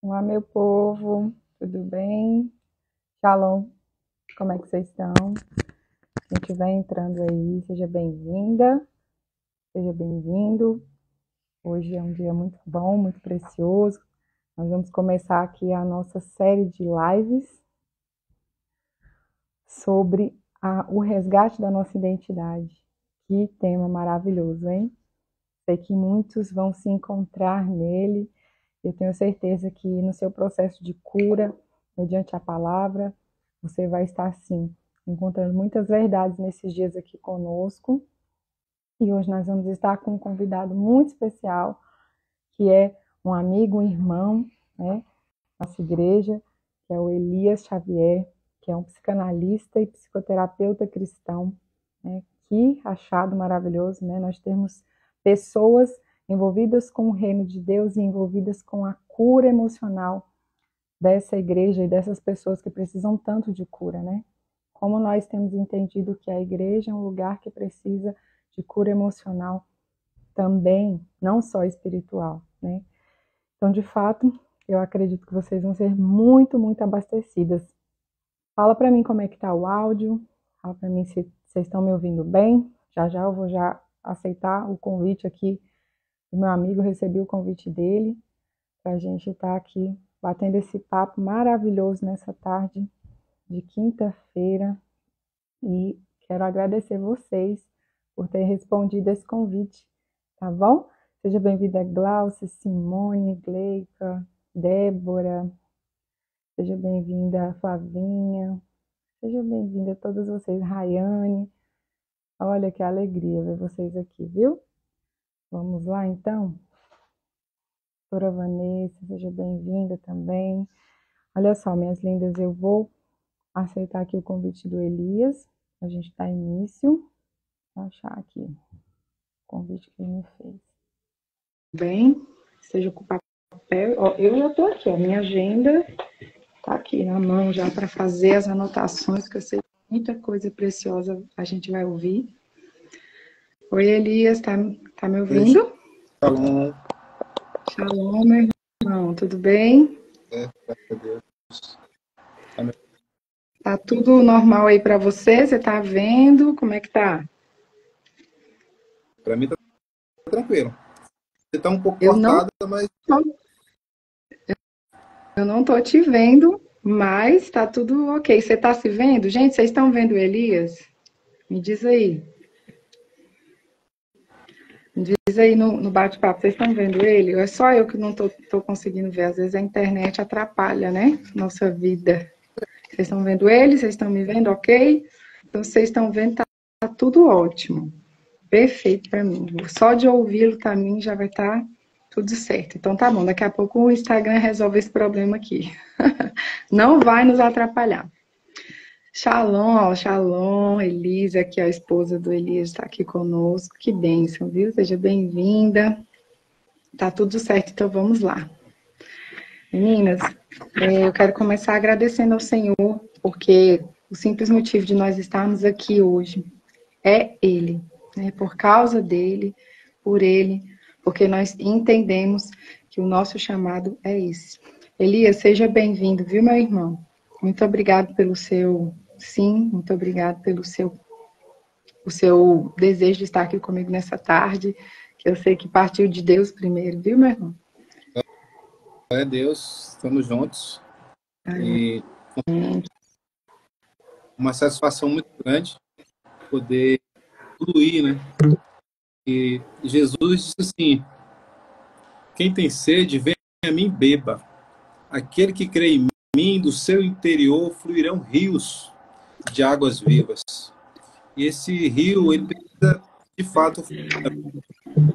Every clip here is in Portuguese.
Olá, meu povo, tudo bem? Shalom, como é que vocês estão? A gente vai entrando aí, seja bem-vinda, seja bem-vindo. Hoje é um dia muito bom, muito precioso. Nós vamos começar aqui a nossa série de lives sobre o resgate da nossa identidade. Que tema maravilhoso, hein? Sei que muitos vão se encontrar nele. Eu tenho certeza que no seu processo de cura, mediante a palavra, você vai estar, sim, encontrando muitas verdades nesses dias aqui conosco. E hoje nós vamos estar com um convidado muito especial, que é um amigo, um irmão, né, nossa igreja, que é o Elias Xavier, que é um psicanalista e psicoterapeuta cristão, né? Que achado maravilhoso, né? Nós temos pessoas envolvidas com o reino de Deus e envolvidas com a cura emocional dessa igreja e dessas pessoas que precisam tanto de cura, né? Como nós temos entendido que a igreja é um lugar que precisa de cura emocional também, não só espiritual, né? Então, de fato, eu acredito que vocês vão ser muito, muito abastecidas. Fala para mim como é que tá o áudio, fala para mim se vocês estão me ouvindo bem. Já já eu vou já aceitar o convite aqui do meu amigo, recebi o convite dele para a gente estar aqui batendo esse papo maravilhoso nessa tarde de quinta-feira e quero agradecer vocês por ter respondido esse convite, tá bom? Seja bem-vinda, Glaucia, Simone, Gleica, Débora, seja bem-vinda, Flavinha, seja bem-vinda a todas vocês, Rayane. Olha que alegria ver vocês aqui, viu? Vamos lá, então? Doutora Vanessa, seja bem-vinda também. Olha só, minhas lindas, eu vou aceitar aqui o convite do Elias. A gente dá início. Vou achar aqui o convite que ele me fez. Bem, seja com papel. Ó, eu já estou aqui, ó, minha agenda está aqui na mão já para fazer as anotações, que eu sei que muita coisa preciosa a gente vai ouvir. Oi, Elias, tá me ouvindo? Shalom. Shalom, meu irmão, tudo bem? Graças a Deus. Tá tudo normal aí para você? Você tá vendo? Como é que tá? Para mim tá tranquilo. Você tá um pouco Eu não cortada, mas Eu não tô te vendo, mas tá tudo ok. Você tá se vendo? Gente, vocês estão vendo o Elias? Me diz aí. Me diz aí no bate-papo, vocês estão vendo ele? Ou é só eu que não tô conseguindo ver? Às vezes a internet atrapalha, né? Nossa vida. Vocês estão vendo ele? Vocês estão me vendo ok? Então, vocês estão vendo, tá tudo ótimo. Perfeito para mim. Só de ouvi-lo também já vai estar tudo certo. Então tá bom, daqui a pouco o Instagram resolve esse problema aqui. Não vai nos atrapalhar. Shalom, ó, Shalom, Elisa, aqui a esposa do Elias está aqui conosco. Que bênção, viu? Seja bem-vinda. Tá tudo certo, então vamos lá. Meninas, eu quero começar agradecendo ao Senhor, porque o simples motivo de nós estarmos aqui hoje é Ele, né? Por causa dele, por Ele, porque nós entendemos que o nosso chamado é esse. Elias, seja bem-vindo, viu, meu irmão? Muito obrigado pelo seu sim, muito obrigado pelo o seu desejo de estar aqui comigo nessa tarde, que eu sei que partiu de Deus primeiro, viu, meu irmão? é Deus, estamos juntos. E uma satisfação muito grande poder fluir, né? E Jesus disse assim: quem tem sede, vem a mim e beba. Aquele que crê em mim, do seu interior fluirão rios de águas vivas. E esse rio, ele precisa, de fato,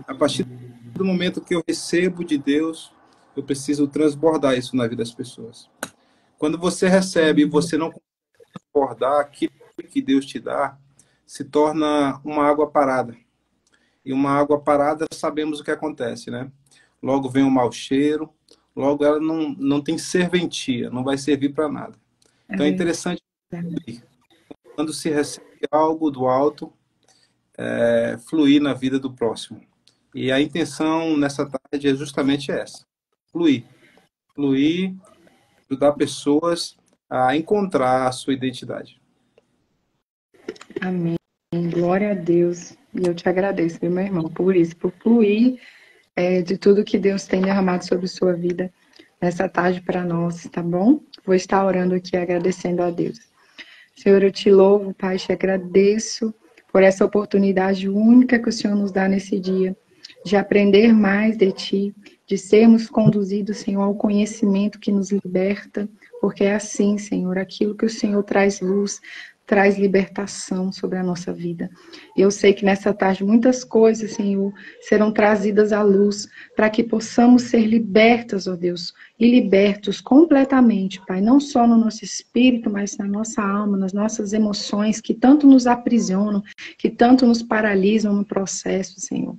a partir do momento que eu recebo de Deus, eu preciso transbordar isso na vida das pessoas. Quando você recebe e você não consegue transbordar aquilo que Deus te dá, se torna uma água parada. E uma água parada, sabemos o que acontece, né? Logo vem um mau cheiro, logo ela não tem serventia, não vai servir para nada. Então é interessante, quando se recebe algo do alto, fluir na vida do próximo. E a intenção nessa tarde é justamente essa, fluir. fluir, ajudar pessoas a encontrar a sua identidade. Amém. Glória a Deus. E eu te agradeço, meu irmão, por isso, por fluir de tudo que Deus tem derramado sobre sua vida nessa tarde para nós, tá bom? Vou estar orando aqui, agradecendo a Deus. Senhor, eu te louvo, Pai, te agradeço por essa oportunidade única que o Senhor nos dá nesse dia, de aprender mais de Ti, de sermos conduzidos, Senhor, ao conhecimento que nos liberta, porque é assim, Senhor, aquilo que o Senhor traz luz, traz libertação sobre a nossa vida. Eu sei que nessa tarde muitas coisas, Senhor, serão trazidas à luz para que possamos ser libertas, ó Deus, e libertos completamente, Pai, não só no nosso espírito, mas na nossa alma, nas nossas emoções, que tanto nos aprisionam, que tanto nos paralisam no processo, Senhor.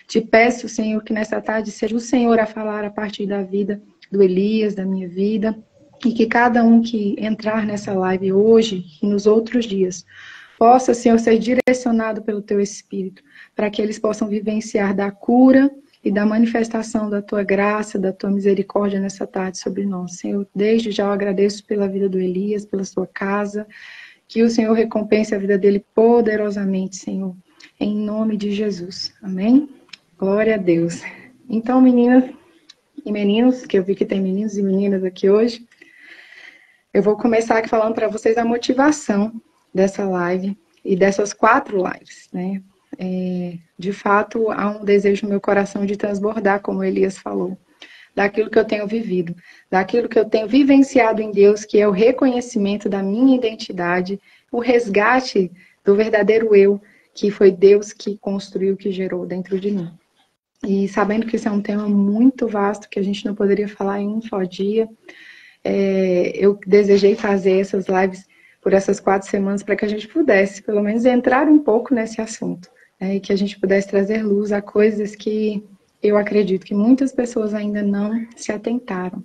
Te peço, Senhor, que nessa tarde seja o Senhor a falar a partir da vida do Elias, da minha vida, e que cada um que entrar nessa live hoje e nos outros dias possa, Senhor, ser direcionado pelo Teu Espírito, para que eles possam vivenciar da cura e da manifestação da Tua graça, da Tua misericórdia nessa tarde sobre nós. Senhor, desde já eu agradeço pela vida do Elias, pela sua casa, que o Senhor recompense a vida dele poderosamente, Senhor, em nome de Jesus. Amém? Glória a Deus. Então, meninas e meninos, que eu vi que tem meninos e meninas aqui hoje, eu vou começar aqui falando para vocês a motivação dessa live e dessas 4 lives, né? De fato, há um desejo no meu coração de transbordar, como Elias falou, daquilo que eu tenho vivido, daquilo que eu tenho vivenciado em Deus, que é o reconhecimento da minha identidade, o resgate do verdadeiro eu, que foi Deus que construiu, que gerou dentro de mim. E sabendo que isso é um tema muito vasto, que a gente não poderia falar em um só dia, eu desejei fazer essas lives por essas 4 semanas para que a gente pudesse, pelo menos, entrar um pouco nesse assunto, né, e que a gente pudesse trazer luz a coisas que eu acredito que muitas pessoas ainda não se atentaram.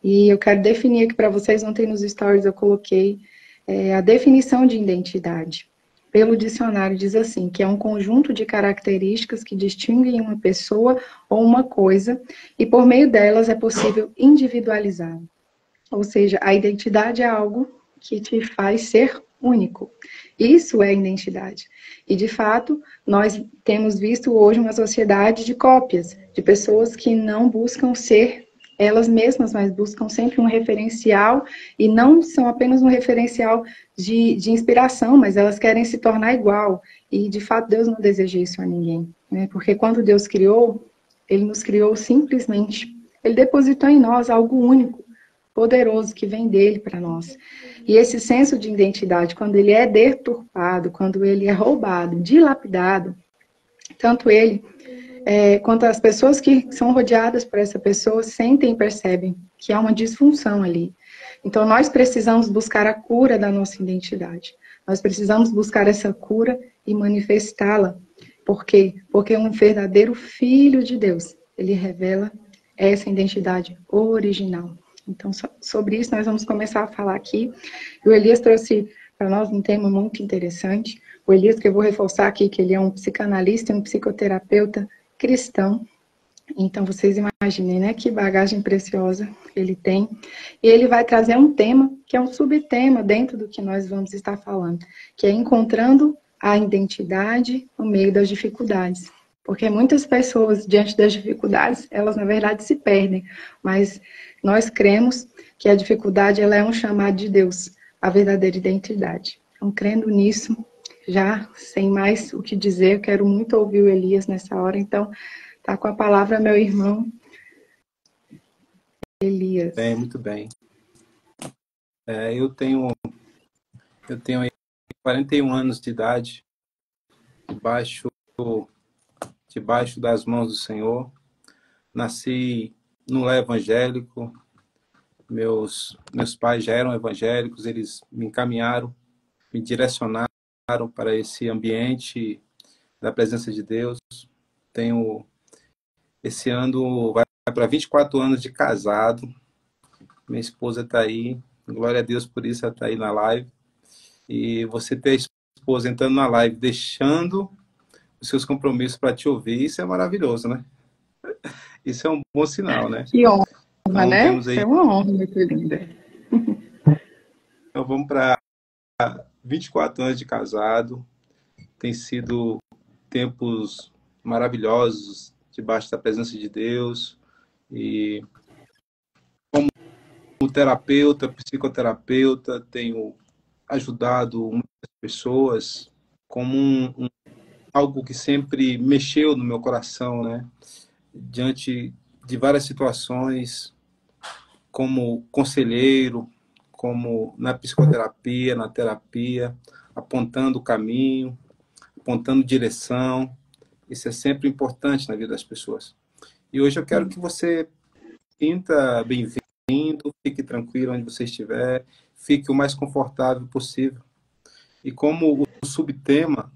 E eu quero definir aqui para vocês, ontem nos stories eu coloquei a definição de identidade. Pelo dicionário diz assim, que é um conjunto de características que distinguem uma pessoa ou uma coisa, e por meio delas é possível individualizar. Ou seja, a identidade é algo que te faz ser único. Isso é identidade. E, de fato, nós temos visto hoje uma sociedade de cópias, de pessoas que não buscam ser elas mesmas, mas buscam sempre um referencial, e não são apenas um referencial de inspiração, mas elas querem se tornar igual. E, de fato, Deus não deseja isso a ninguém, né? Porque quando Deus criou, Ele nos criou simplesmente, Ele depositou em nós algo único, poderoso, que vem dele para nós. E esse senso de identidade, quando ele é deturpado, quando ele é roubado, dilapidado, tanto ele quanto as pessoas que são rodeadas por essa pessoa sentem e percebem que há uma disfunção ali. Então, nós precisamos buscar a cura da nossa identidade. Nós precisamos buscar essa cura e manifestá-la. Por quê? Porque um verdadeiro filho de Deus, ele revela essa identidade original. Então, sobre isso nós vamos começar a falar aqui. O Elias trouxe para nós um tema muito interessante. O Elias, que eu vou reforçar aqui, que ele é um psicanalista e um psicoterapeuta cristão. Então, vocês imaginem, né, que bagagem preciosa ele tem. E ele vai trazer um tema, que é um subtema dentro do que nós vamos estar falando, que é encontrando a identidade no meio das dificuldades. Porque muitas pessoas, diante das dificuldades, elas, na verdade, se perdem. Mas nós cremos que a dificuldade ela é um chamado de Deus, a verdadeira identidade. Então, crendo nisso, já sem mais o que dizer, eu quero muito ouvir o Elias nessa hora. Então, tá com a palavra meu irmão Elias. Bem, muito bem. Eu tenho aí 41 anos de idade, debaixo das mãos do Senhor. Nasci no lar evangélico. Meus pais já eram evangélicos, eles me encaminharam, me direcionaram para esse ambiente da presença de Deus. Esse ano vai para 24 anos de casado. Minha esposa está aí. Glória a Deus por isso, ela está aí na live. E você ter a esposa entrando na live, deixando os seus compromissos para te ouvir, isso é maravilhoso, né? Isso é um bom sinal, né? Que honra, honra, Então, né? temos Isso aí. é uma honra muito linda. Então, vamos para 24 anos de casado. Tem sido tempos maravilhosos debaixo da presença de Deus. E como terapeuta, psicoterapeuta, tenho ajudado muitas pessoas como algo que sempre mexeu no meu coração, né? Diante de várias situações, como conselheiro, como na psicoterapia, na terapia, apontando o caminho, apontando direção. Isso é sempre importante na vida das pessoas. E hoje eu quero que você sinta bem-vindo, fique tranquilo onde você estiver, fique o mais confortável possível. E como o subtema,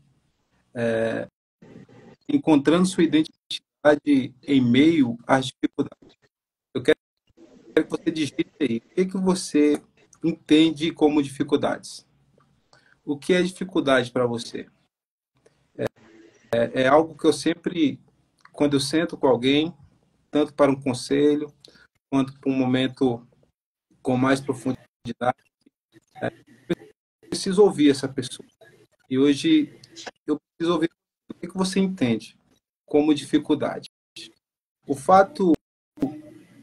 encontrando sua identidade em meio às dificuldades. Eu quero que você digite aí, o que você entende como dificuldades? O que é dificuldade para você? É algo que eu sempre, quando eu sento com alguém, tanto para um conselho, quanto para um momento com mais profundidade, eu preciso ouvir essa pessoa. E hoje eu preciso ouvir o que você entende como dificuldade. O fato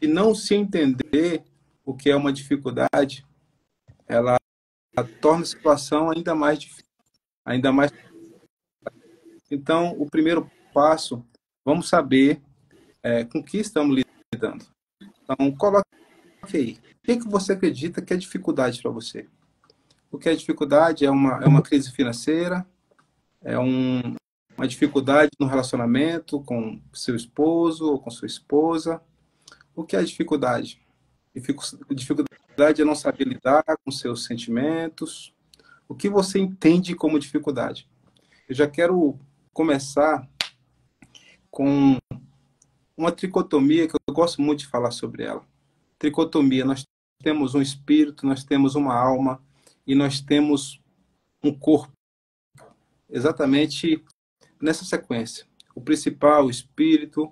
de não se entender o que é uma dificuldade, ela torna a situação ainda mais difícil, ainda mais. Então, o primeiro passo, vamos saber com que estamos lidando. Então, coloque aí. O que você acredita que é dificuldade para você? O que é dificuldade? É uma crise financeira? É uma dificuldade no relacionamento com seu esposo ou com sua esposa? O que é dificuldade? Dificuldade é não saber lidar com seus sentimentos. O que você entende como dificuldade? Eu já quero começar com uma tricotomia que eu gosto muito de falar sobre ela. Tricotomia, nós temos um espírito, nós temos uma alma e nós temos um corpo. Exatamente nessa sequência. O principal, o espírito,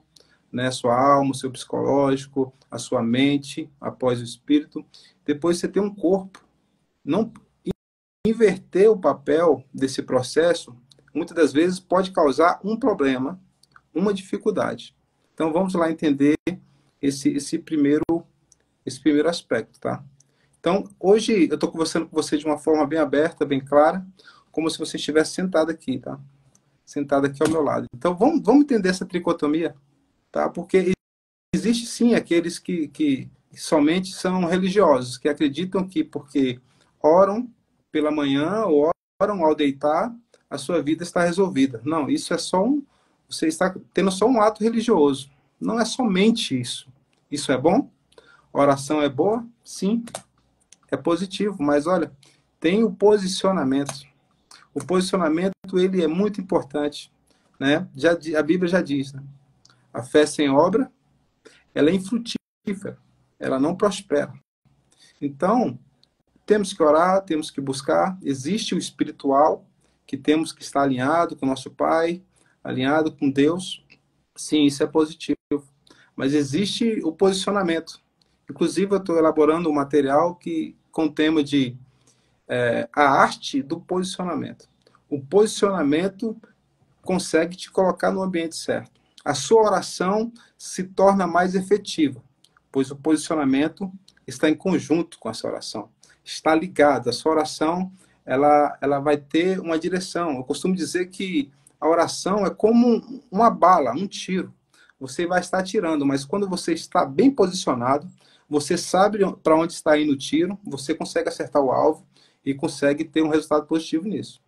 né, sua alma, o seu psicológico, a sua mente, após o espírito. Depois você tem um corpo. Não inverter o papel desse processo, muitas das vezes pode causar um problema, uma dificuldade. Então vamos lá entender esse primeiro aspecto, tá? Então, hoje eu estou conversando com você de uma forma bem aberta, bem clara, como se você estivesse sentado aqui, tá? Sentado aqui ao meu lado. Então, vamos entender essa tricotomia, tá? Porque existe sim aqueles que somente são religiosos, que acreditam que porque oram pela manhã ou oram ao deitar, a sua vida está resolvida. Não, isso é só você está tendo só um ato religioso. Não é somente isso. Isso é bom? A oração é boa? Sim, é positivo, mas olha, tem o posicionamento. O posicionamento, ele é muito importante, né? A Bíblia já diz, né? A fé sem obra, ela é infrutífera, ela não prospera. Então, temos que orar, temos que buscar. Existe o espiritual, que temos que estar alinhado com o nosso Pai, alinhado com Deus. Sim, isso é positivo. Mas existe o posicionamento. Inclusive, eu estou elaborando um material com o tema de a arte do posicionamento. O posicionamento consegue te colocar no ambiente certo. A sua oração se torna mais efetiva, pois o posicionamento está em conjunto com essa oração. Está ligado. A sua oração ela vai ter uma direção. Eu costumo dizer que a oração é como uma bala, um tiro. Você vai estar atirando, mas quando você está bem posicionado, você sabe para onde está indo o tiro, você consegue acertar o alvo e consegue ter um resultado positivo nisso.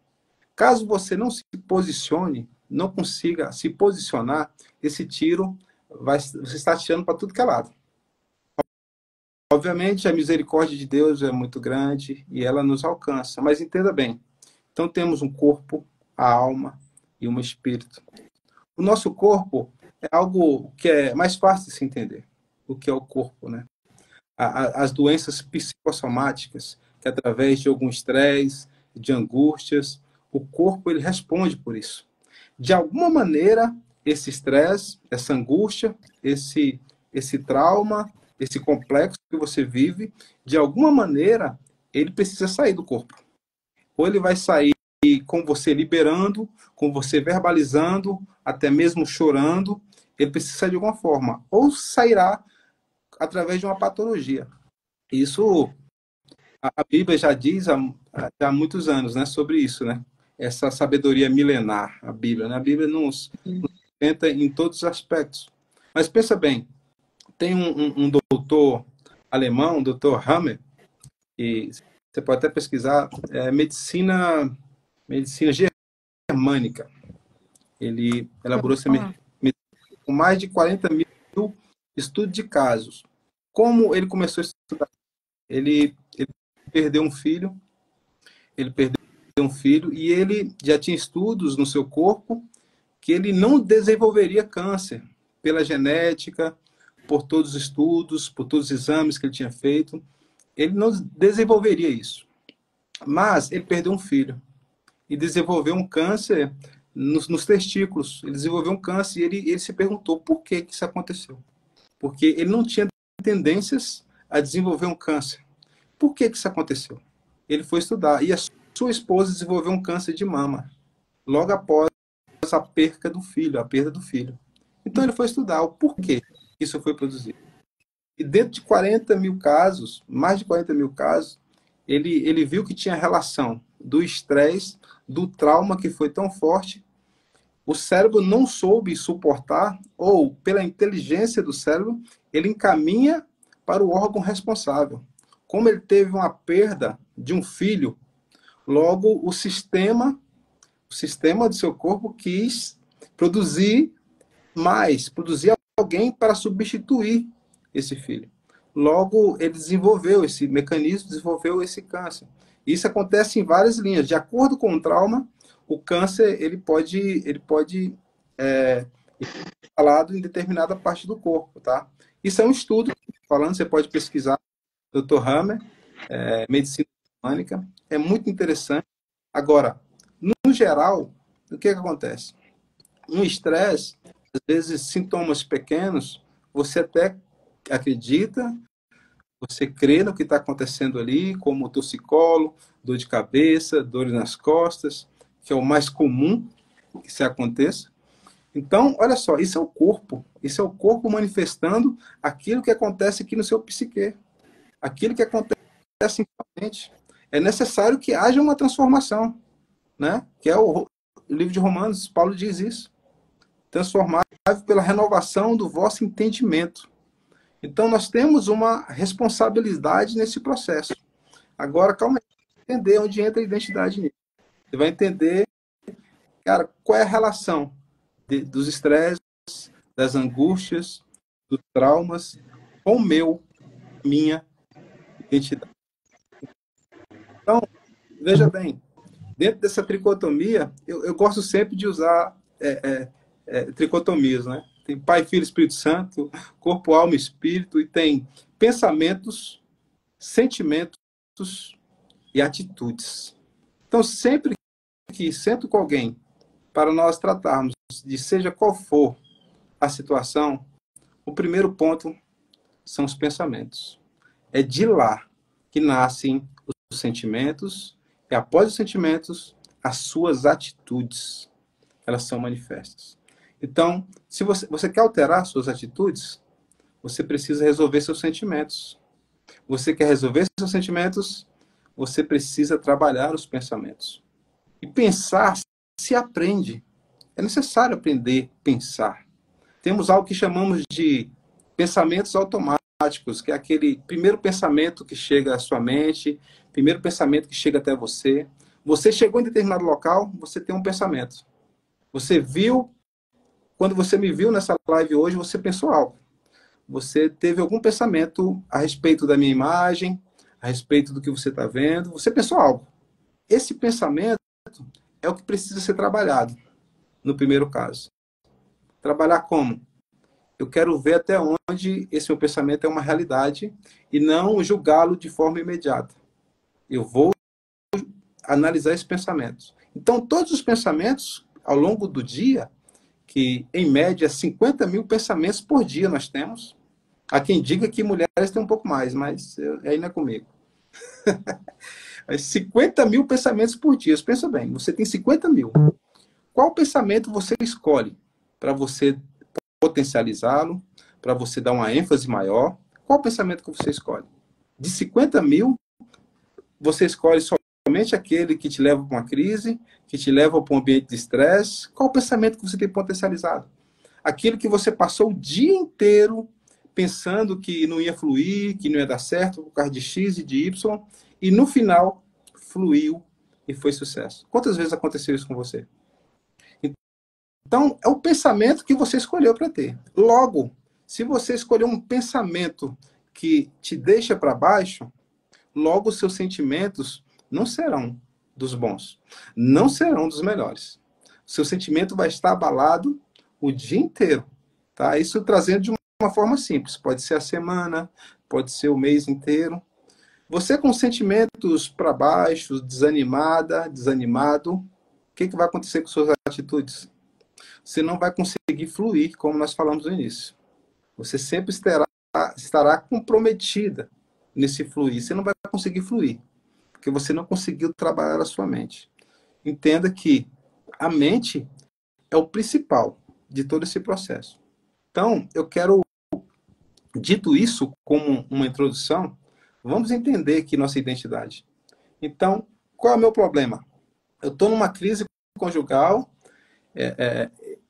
Caso você não se posicione, não consiga se posicionar, esse tiro você está atirando para tudo que é lado. Obviamente, a misericórdia de Deus é muito grande e ela nos alcança, mas entenda bem. Então, temos um corpo, a alma e um espírito. O nosso corpo é algo que é mais fácil de se entender. O que é o corpo, né? As doenças psicossomáticas, que através de algum estresse, de angústias, o corpo ele responde por isso. De alguma maneira, esse estresse, essa angústia, esse trauma, esse complexo que você vive, de alguma maneira, ele precisa sair do corpo. Ou ele vai sair com você liberando, com você verbalizando, até mesmo chorando, ele precisa sair de alguma forma. Ou sairá através de uma patologia. Isso, a Bíblia já diz há muitos anos, né, sobre isso, né? Essa sabedoria milenar, a Bíblia, né? A Bíblia nos tenta em todos os aspectos. Mas pensa bem, tem um doutor alemão, um doutor Hammer, e você pode até pesquisar, medicina germânica. Ele elaborou essa medicina com mais de 40 mil estudos de casos. Como ele começou a estudar? Ele perdeu um filho, e ele já tinha estudos no seu corpo que ele não desenvolveria câncer pela genética, por todos os estudos, por todos os exames que ele tinha feito. Ele não desenvolveria isso. Mas ele perdeu um filho e desenvolveu um câncer nos testículos. Ele desenvolveu um câncer e ele se perguntou por que isso aconteceu. Porque ele não tinha tendências a desenvolver um câncer. Por que isso aconteceu? Ele foi estudar e a sua esposa desenvolveu um câncer de mama logo após a perda do filho. Então ele foi estudar o porquê isso foi produzido. E dentro de 40 mil casos, mais de 40 mil casos, ele viu que tinha relação do estresse, do trauma que foi tão forte, o cérebro não soube suportar, ou pela inteligência do cérebro, ele encaminha para o órgão responsável. Como ele teve uma perda de um filho, logo o sistema do seu corpo quis produzir alguém para substituir esse filho. Logo, ele desenvolveu esse mecanismo, desenvolveu esse câncer. Isso acontece em várias linhas. De acordo com o trauma, o câncer ele pode instalado em determinada parte do corpo, tá? Isso é um estudo falando, você pode pesquisar, Dr. Hammer, medicina humânica, é muito interessante. Agora, no geral, o que acontece? Um estresse, às vezes sintomas pequenos, você até acredita, você crê no que está acontecendo ali, como torcicolo, dor de cabeça, dores nas costas, que é o mais comum que isso aconteça. Então, olha só, isso é o corpo manifestando aquilo que acontece aqui no seu psique, aquilo que acontece em sua mente. É necessário que haja uma transformação, né? Que é o livro de Romanos, Paulo diz isso. Transformável pela renovação do vosso entendimento. Então, nós temos uma responsabilidade nesse processo. Agora, calma aí, entender onde entra a identidade nisso. Você vai entender, cara, qual é a relação dos estresses, das angústias, dos traumas, com minha identidade. Então, veja bem, dentro dessa tricotomia, eu gosto sempre de usar tricotomias, né? Tem Pai, Filho, Espírito Santo, corpo, alma e espírito, e tem pensamentos, sentimentos e atitudes. Então, sempre que sento com alguém para nós tratarmos de seja qual for a situação, o primeiro ponto são os pensamentos. É de lá que nascem os sentimentos, e após os sentimentos, as suas atitudes, elas são manifestas. Então, se você quer alterar suas atitudes, você precisa resolver seus sentimentos. Você quer resolver seus sentimentos, você precisa trabalhar os pensamentos. E pensar se aprende. É necessário aprender a pensar. Temos algo que chamamos de pensamentos automáticos, que é aquele primeiro pensamento que chega à sua mente, primeiro pensamento que chega até você. Você chegou em determinado local, você tem um pensamento. Você viu, quando você me viu nessa live hoje, você pensou algo. Você teve algum pensamento a respeito da minha imagem, a respeito do que você está vendo, você pensou algo. Esse pensamento é o que precisa ser trabalhado, no primeiro caso. Trabalhar como? Eu quero ver até onde esse meu pensamento é uma realidade e não julgá-lo de forma imediata. Eu vou analisar esses pensamentos. Então, todos os pensamentos, ao longo do dia, que em média 50 mil pensamentos por dia nós temos, Há quem diga que mulheres têm um pouco mais, mas aí não é comigo. 50 mil pensamentos por dia. Pensa bem, você tem 50 mil. Qual pensamento você escolhe para você potencializá-lo, para você dar uma ênfase maior? Qual pensamento que você escolhe? De 50 mil, você escolhe somente aquele que te leva para uma crise, que te leva para um ambiente de estresse? Qual o pensamento que você tem potencializado? Aquilo que você passou o dia inteiro pensando que não ia fluir, que não ia dar certo por causa de X e de Y, e no final fluiu e foi sucesso. Quantas vezes aconteceu isso com você? Então, é o pensamento que você escolheu para ter. Logo, se você escolher um pensamento que te deixa para baixo, logo os seus sentimentos não serão dos bons, não serão dos melhores. O seu sentimento vai estar abalado o dia inteiro, tá? Isso trazendo de uma forma simples. Pode ser a semana, pode ser o mês inteiro. Você com sentimentos para baixo, desanimada, desanimado, o que vai acontecer com suas atitudes? Você não vai conseguir fluir, como nós falamos no início. Você sempre estará comprometida nesse fluir. Você não vai conseguir fluir, porque você não conseguiu trabalhar a sua mente. Entenda que a mente é o principal de todo esse processo. Então, eu quero, dito isso como uma introdução, vamos entender aqui nossa identidade. Então, qual é o meu problema? Eu estou numa crise conjugal,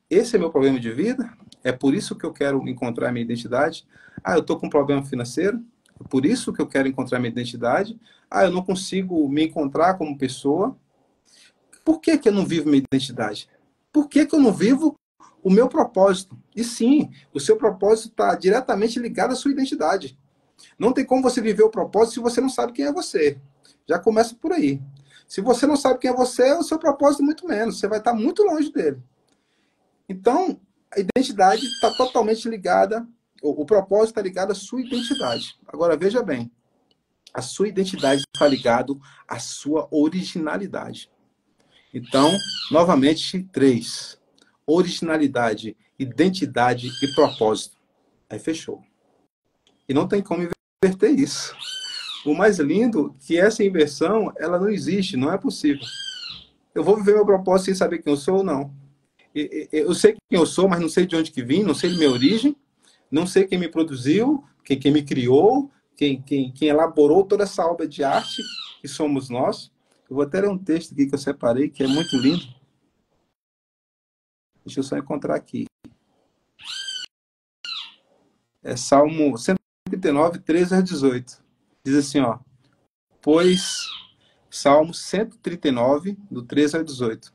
esse é meu problema de vida, é por isso que eu quero encontrar minha identidade. Ah, eu estou com um problema financeiro, é por isso que eu quero encontrar minha identidade. Ah, eu não consigo me encontrar como pessoa. Por que eu não vivo minha identidade? Por que eu não vivo o meu propósito? E sim, o seu propósito está diretamente ligado à sua identidade. Não tem como você viver o propósito se você não sabe quem é você. Já começa por aí. Se você não sabe quem é você, o seu propósito muito menos. Você vai estar muito longe dele. Então, a identidade está totalmente ligada, o propósito está ligado à sua identidade. Agora, veja bem, a sua identidade está ligado à sua originalidade. Então, novamente, 3. Originalidade, identidade e propósito. Aí fechou. E não tem como inverter isso. O mais lindo é que essa inversão, ela não existe, não é possível. Eu vou viver meu propósito sem saber quem eu sou ou não. Eu sei quem eu sou, mas não sei de onde que vim, não sei de minha origem, não sei quem me produziu, quem me criou, quem elaborou toda essa obra de arte que somos nós. Eu vou até ler um texto aqui que eu separei, que é muito lindo. Deixa eu só encontrar aqui. É Salmo 139, 13 a 18. Diz assim, ó. Pois, Salmo 139, do 13 ao 18.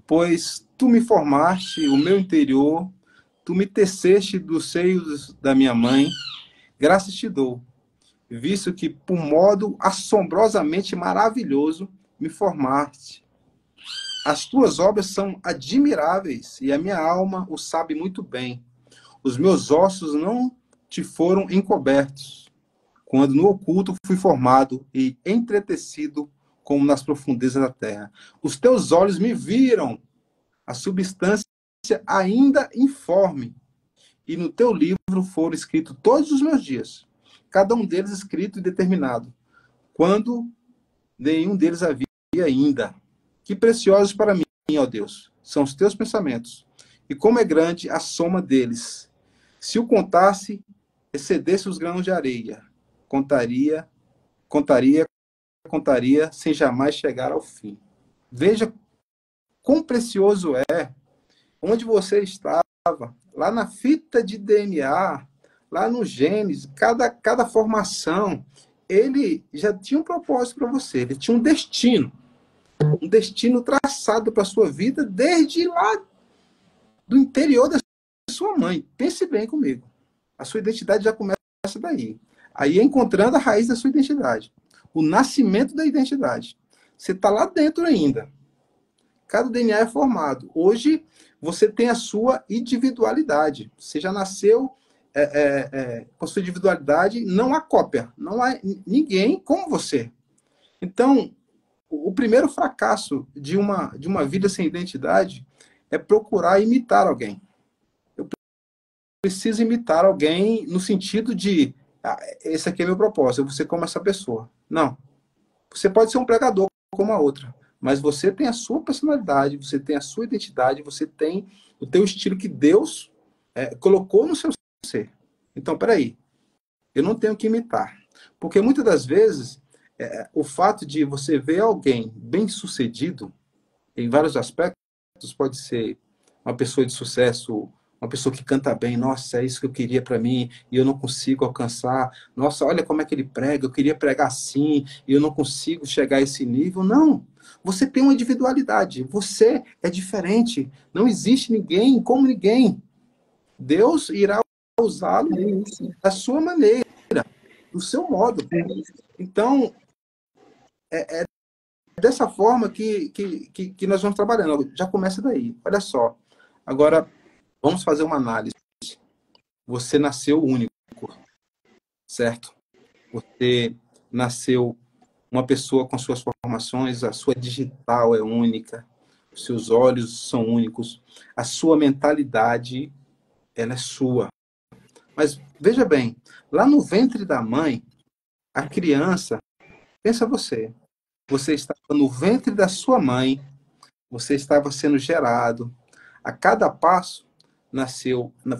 Pois tu me formaste o meu interior, tu me teceste dos seios da minha mãe, graças te dou, visto que por modo assombrosamente maravilhoso me formaste. As tuas obras são admiráveis e a minha alma o sabe muito bem. Os meus ossos não te foram encobertos, quando no oculto fui formado e entretecido como nas profundezas da terra. Os teus olhos me viram, a substância ainda informe, e no teu livro foram escritos todos os meus dias, cada um deles escrito e determinado, quando nenhum deles havia ainda. Que preciosos para mim, ó Deus, são os teus pensamentos, e como é grande a soma deles. Se o contasse, excedesse os grãos de areia, contaria, contaria, contaria, sem jamais chegar ao fim. Veja quão precioso é onde você estava, lá na fita de DNA, lá no genes, cada formação, ele já tinha um propósito para você, ele tinha um destino traçado para a sua vida desde lá do interior da sua mãe. Pense bem comigo. A sua identidade já começa daí. Aí é encontrando a raiz da sua identidade. O nascimento da identidade. Você está lá dentro ainda. Cada DNA é formado. Hoje, você tem a sua individualidade. Você já nasceu com a sua individualidade, não há cópia. Não há ninguém como você. Então, o primeiro fracasso de uma vida sem identidade é procurar imitar alguém. precisa imitar alguém no sentido de esse aqui é meu propósito, eu vou ser como essa pessoa. Não. Você pode ser um pregador como a outra, mas você tem a sua personalidade, você tem a sua identidade, você tem o teu estilo que Deus colocou no seu ser. Então, peraí, eu não tenho que imitar. Porque muitas das vezes, o fato de você ver alguém bem-sucedido, em vários aspectos, pode ser uma pessoa de sucesso, uma pessoa que canta bem, nossa, é isso que eu queria para mim, e eu não consigo alcançar. Nossa, olha como é que ele prega, eu queria pregar assim, e eu não consigo chegar a esse nível. Não, você tem uma individualidade, você é diferente, não existe ninguém como ninguém. Deus irá usá-lo da sua maneira, do seu modo. Então, é dessa forma que nós vamos trabalhando. Já começa daí. Olha só. Agora, vamos fazer uma análise. Você nasceu único, certo? Você nasceu uma pessoa com suas formações, a sua digital é única, os seus olhos são únicos, a sua mentalidade, ela é sua. Mas, veja bem, lá no ventre da mãe, a criança, pensa você estava no ventre da sua mãe, você estava sendo gerado. A cada passo,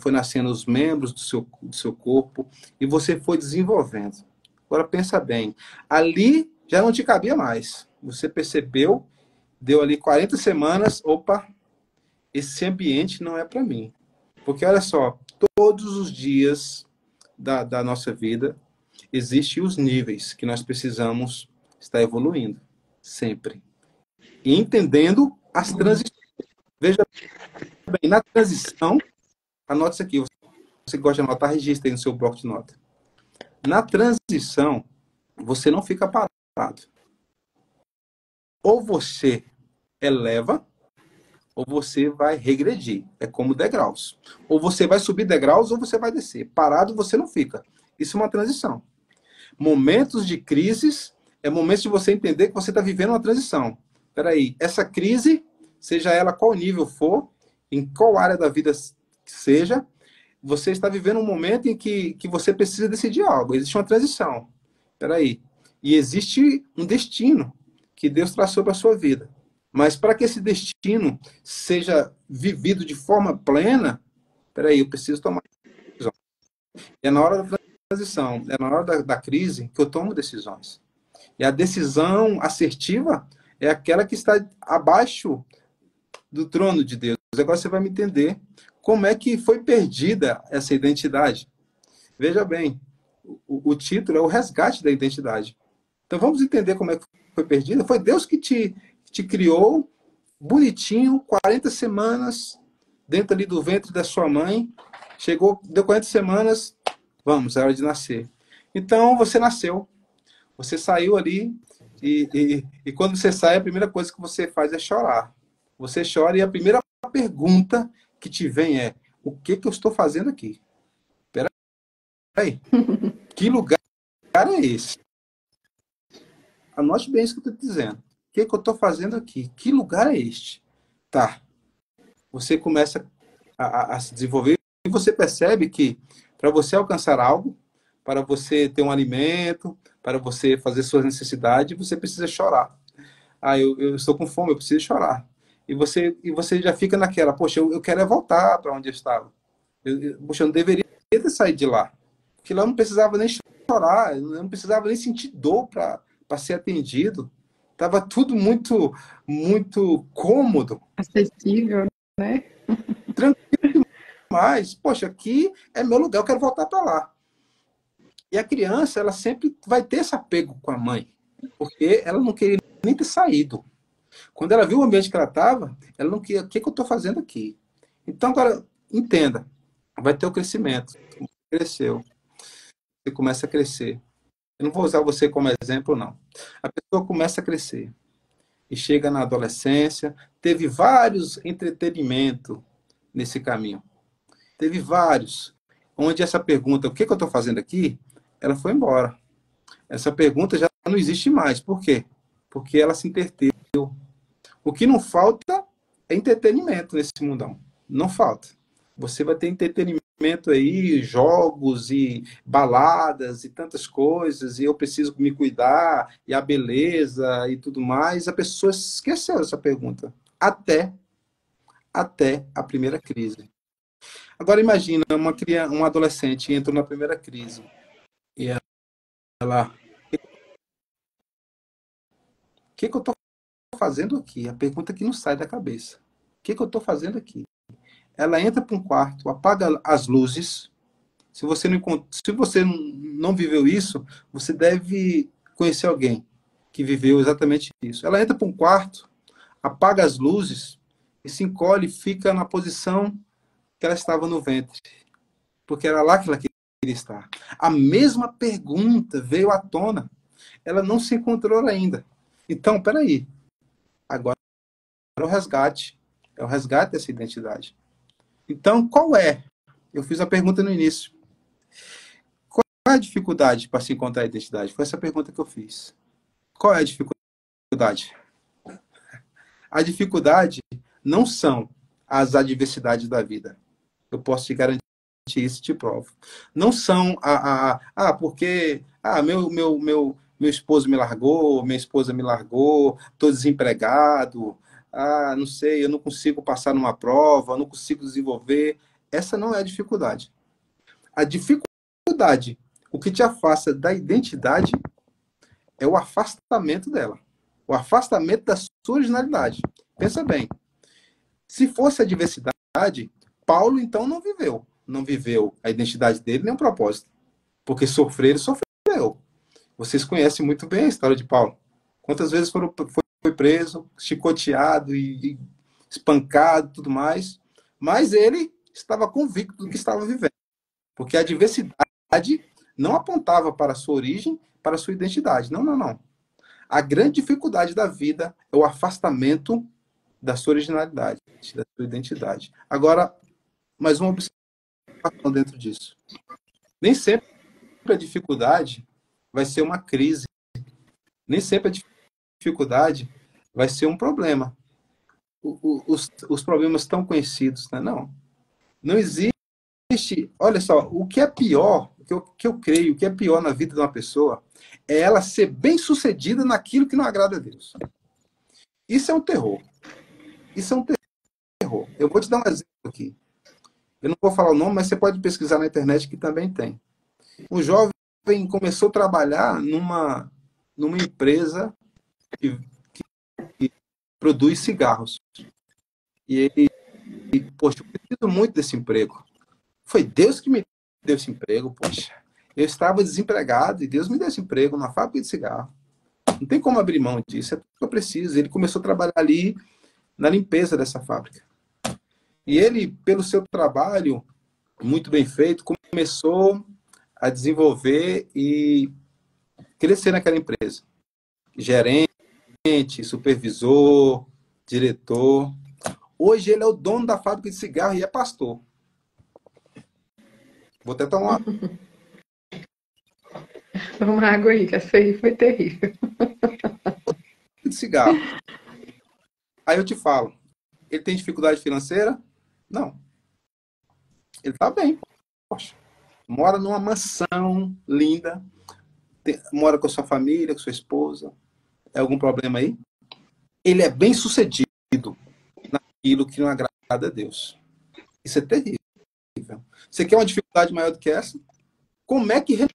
foi nascendo os membros do seu corpo e você foi desenvolvendo. Agora, pensa bem. Ali já não te cabia mais. Você percebeu, deu ali 40 semanas, opa, esse ambiente não é para mim. Porque, olha só, todos os dias da nossa vida, existem os níveis que nós precisamos estar evoluindo. Sempre. E entendendo as transições. Veja bem, na transição, anote isso aqui, você gosta de anotar, registra aí no seu bloco de nota. Na transição, você não fica parado. Ou você eleva, ou você vai regredir. É como degraus. Ou você vai subir degraus, ou você vai descer. Parado, você não fica. Isso é uma transição. Momentos de crises é momentos de você entender que você está vivendo uma transição. Espera aí, essa crise, seja ela qual nível for, em qual área da vida seja, você está vivendo um momento em que você precisa decidir algo. Existe uma transição. Espera aí. E existe um destino que Deus traçou para a sua vida. Mas para que esse destino seja vivido de forma plena, espera aí, eu preciso tomar decisão. É na hora da transição, é na hora da crise que eu tomo decisões. E a decisão assertiva é aquela que está abaixo do trono de Deus. Agora você vai me entender como é que foi perdida essa identidade. Veja bem, o título é o resgate da identidade. Então vamos entender como é que foi perdida. Foi Deus que te criou bonitinho, 40 semanas dentro ali do ventre da sua mãe. Chegou, deu 40 semanas, vamos, é hora de nascer. Então você nasceu. Você saiu ali e quando você sai, a primeira coisa que você faz é chorar. Você chora e a primeira pergunta que te vem é: o que eu estou fazendo aqui? Peraí, que lugar é esse? Anote bem isso que eu estou dizendo. O que eu estou fazendo aqui? Que lugar é este? Tá. Você começa a se desenvolver e você percebe que para você alcançar algo, para você ter um alimento, para você fazer suas necessidades, você precisa chorar. Ah, eu estou com fome, eu preciso chorar. E você já fica naquela, poxa, eu quero voltar para onde eu estava. Poxa, eu não deveria ter saído de lá. Porque lá eu não precisava nem chorar, eu não precisava nem sentir dor para ser atendido. Estava tudo muito, muito cômodo. Acessível, né? Tranquilo demais. Poxa, aqui é meu lugar, eu quero voltar para lá. E a criança, ela sempre vai ter esse apego com a mãe, porque ela não queria nem ter saído. Quando ela viu o ambiente que ela estava, ela não queria, o que eu estou fazendo aqui? Então, agora, entenda, vai ter o crescimento. Cresceu. Você começa a crescer. Eu não vou usar você como exemplo, não. A pessoa começa a crescer. E chega na adolescência, teve vários entretenimentos nesse caminho. Teve vários. Onde essa pergunta, o que eu estou fazendo aqui? Ela foi embora. Essa pergunta já não existe mais. Por quê? Porque ela se entreteu. O que não falta é entretenimento nesse mundão. Não falta. Você vai ter entretenimento aí, jogos e baladas e tantas coisas, e eu preciso me cuidar, e a beleza e tudo mais, a pessoa esqueceu essa pergunta. Até a primeira crise. Agora imagina, uma adolescente entra na primeira crise, e ela, o que que eu estou fazendo aqui? A pergunta que não sai da cabeça. O que que eu estou fazendo aqui? Ela entra para um quarto, apaga as luzes. Se você não viveu isso, você deve conhecer alguém que viveu exatamente isso. Ela entra para um quarto, apaga as luzes e se encolhe e fica na posição que ela estava no ventre, porque era lá que ela queria estar. A mesma pergunta veio à tona. Ela não se encontrou ainda. Então, peraí. Agora é o resgate. É o resgate dessa identidade. Então, qual é? Eu fiz a pergunta no início. Qual é a dificuldade para se encontrar a identidade? Foi essa pergunta que eu fiz. Qual é a dificuldade? A dificuldade não são as adversidades da vida. Eu posso te garantir isso, te provo. Não são porque meu esposo me largou, minha esposa me largou, estou desempregado, não sei, eu não consigo passar numa prova, eu não consigo desenvolver. Essa não é a dificuldade. A dificuldade, o que te afasta da identidade é o afastamento dela. O afastamento da sua originalidade. Pensa bem. Se fosse a diversidade, Paulo então não viveu. Não viveu a identidade dele nem o propósito. Porque sofrer, ele sofreu. Vocês conhecem muito bem a história de Paulo. Quantas vezes foi preso, chicoteado e espancado e tudo mais. Mas ele estava convicto do que estava vivendo. Porque a diversidade não apontava para a sua origem, para a sua identidade. Não, não, não. A grande dificuldade da vida é o afastamento da sua originalidade, da sua identidade. Agora, mais uma observação dentro disso. Nem sempre a dificuldade vai ser uma crise. Nem sempre a dificuldade vai ser um problema. Os problemas tão conhecidos, né? Não. Não existe. Olha só, o que é pior, que eu creio, o que é pior na vida de uma pessoa é ela ser bem-sucedida naquilo que não agrada a Deus. Isso é um terror. Isso é um terror. Eu vou te dar um exemplo aqui. Eu não vou falar o nome, mas você pode pesquisar na internet que também tem. Um jovem começou a trabalhar numa empresa que produz cigarros. E ele, poxa, eu preciso muito desse emprego. Foi Deus que me deu esse emprego, poxa. Eu estava desempregado e Deus me deu esse emprego na fábrica de cigarro. Não tem como abrir mão disso, é tudo que eu preciso. Ele começou a trabalhar ali na limpeza dessa fábrica. E ele, pelo seu trabalho muito bem feito, começou a desenvolver e crescer naquela empresa. Gerente, supervisor, diretor. Hoje ele é o dono da fábrica de cigarro e é pastor. Vou até tomar Uma água aí, que essa aí foi terrível. de cigarro. Aí eu te falo, ele tem dificuldade financeira? Não. Ele está bem. Poxa. Mora numa mansão linda, mora com a sua família, com sua esposa. É algum problema aí? Ele é bem sucedido naquilo que não agrada a Deus. Isso é terrível. Você quer uma dificuldade maior do que essa? Como é que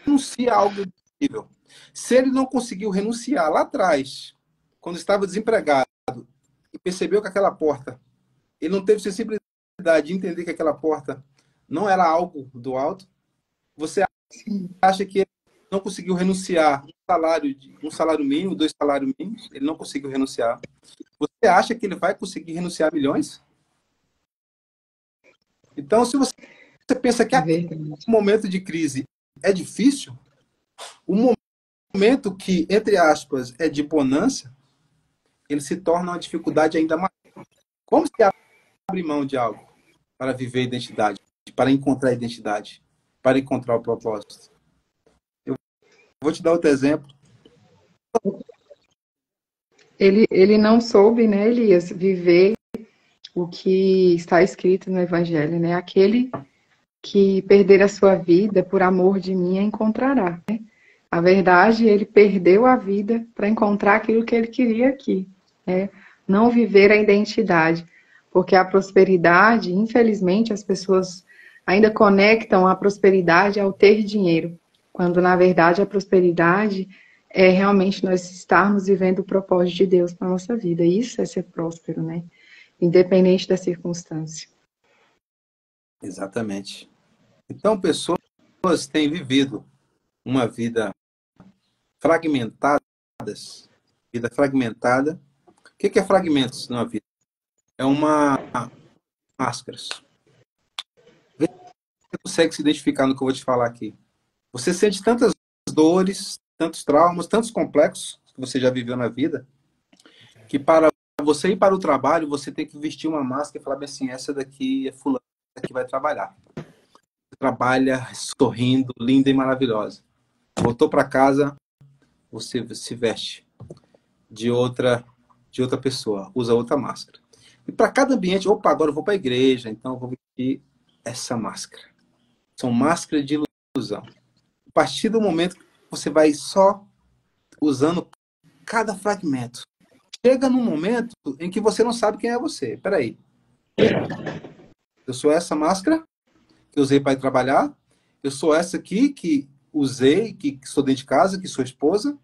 renuncia a algo terrível? Se ele não conseguiu renunciar lá atrás, quando estava desempregado, e percebeu que aquela porta, ele não teve sensibilidade de entender que aquela porta não era algo do alto, você acha que ele não conseguiu renunciar um salário mínimo, 2 salários mínimos, ele não conseguiu renunciar. Você acha que ele vai conseguir renunciar a milhões? Então, se você pensa que o momento de crise é difícil, o momento que, entre aspas, é de bonança, ele se torna uma dificuldade ainda maior. Como se abre mão de algo para viver a identidade, para encontrar a identidade, para encontrar o propósito? Eu vou te dar outro exemplo. Ele não soube, né, Elias, viver o que está escrito no Evangelho, né? Aquele que perder a sua vida por amor de mim a encontrará. Né? A verdade, ele perdeu a vida para encontrar aquilo que ele queria aqui. Né? Não viver a identidade. Porque a prosperidade, infelizmente, as pessoas ainda conectam a prosperidade ao ter dinheiro. Quando, na verdade, a prosperidade é realmente nós estarmos vivendo o propósito de Deus para a nossa vida. Isso é ser próspero, né? Independente da circunstância. Exatamente. Então, pessoas têm vivido uma vida fragmentada. Vida fragmentada. O que é fragmentos na vida? É uma máscaras. Você consegue se identificar no que eu vou te falar aqui. Você sente tantas dores, tantos traumas, tantos complexos que você já viveu na vida, que para você ir para o trabalho, você tem que vestir uma máscara e falar bem assim, essa daqui é fulana, essa daqui vai trabalhar. Você trabalha sorrindo, linda e maravilhosa. Voltou para casa, você se veste de outra pessoa, usa outra máscara. E para cada ambiente, opa, agora eu vou para a igreja, então eu vou vestir essa máscara. São máscaras de ilusão. A partir do momento que você vai só usando cada fragmento, chega num momento em que você não sabe quem é você. Peraí. Eu sou essa máscara que eu usei para ir trabalhar. Eu sou essa aqui que usei, que estou dentro de casa, que sou esposa.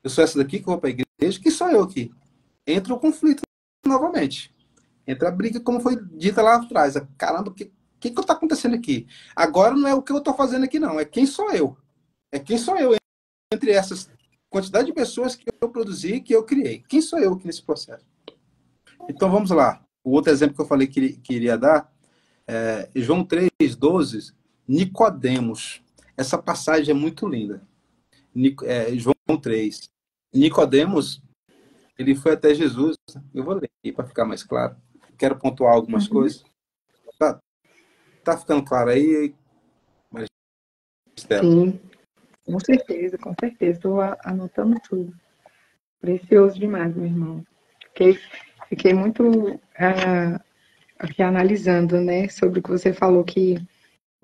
Eu sou essa daqui que vou para a igreja. Que sou eu aqui? Entra o conflito novamente. Entra a briga, como foi dita lá atrás. Caramba, o que está acontecendo aqui? Agora não é o que eu estou fazendo aqui, não. É quem sou eu. É quem sou eu entre essas quantidade de pessoas que eu produzi, que eu criei. Quem sou eu aqui nesse processo? Então, vamos lá. O outro exemplo que eu falei que iria dar é João 3,12, Nicodemos. Essa passagem é muito linda. João 3. Nicodemos, ele foi até Jesus. Eu vou ler aqui para ficar mais claro. Quero pontuar algumas coisas. Tá ficando claro aí? Sim, com certeza, com certeza. Estou anotando tudo. Precioso demais, meu irmão. Fiquei muito aqui analisando, né, sobre o que você falou que,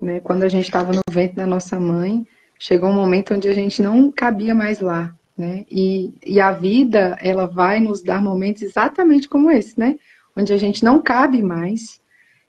né, quando a gente estava no ventre da nossa mãe, chegou um momento onde a gente não cabia mais lá, né? E a vida, ela vai nos dar momentos exatamente como esse, né? Onde a gente não cabe mais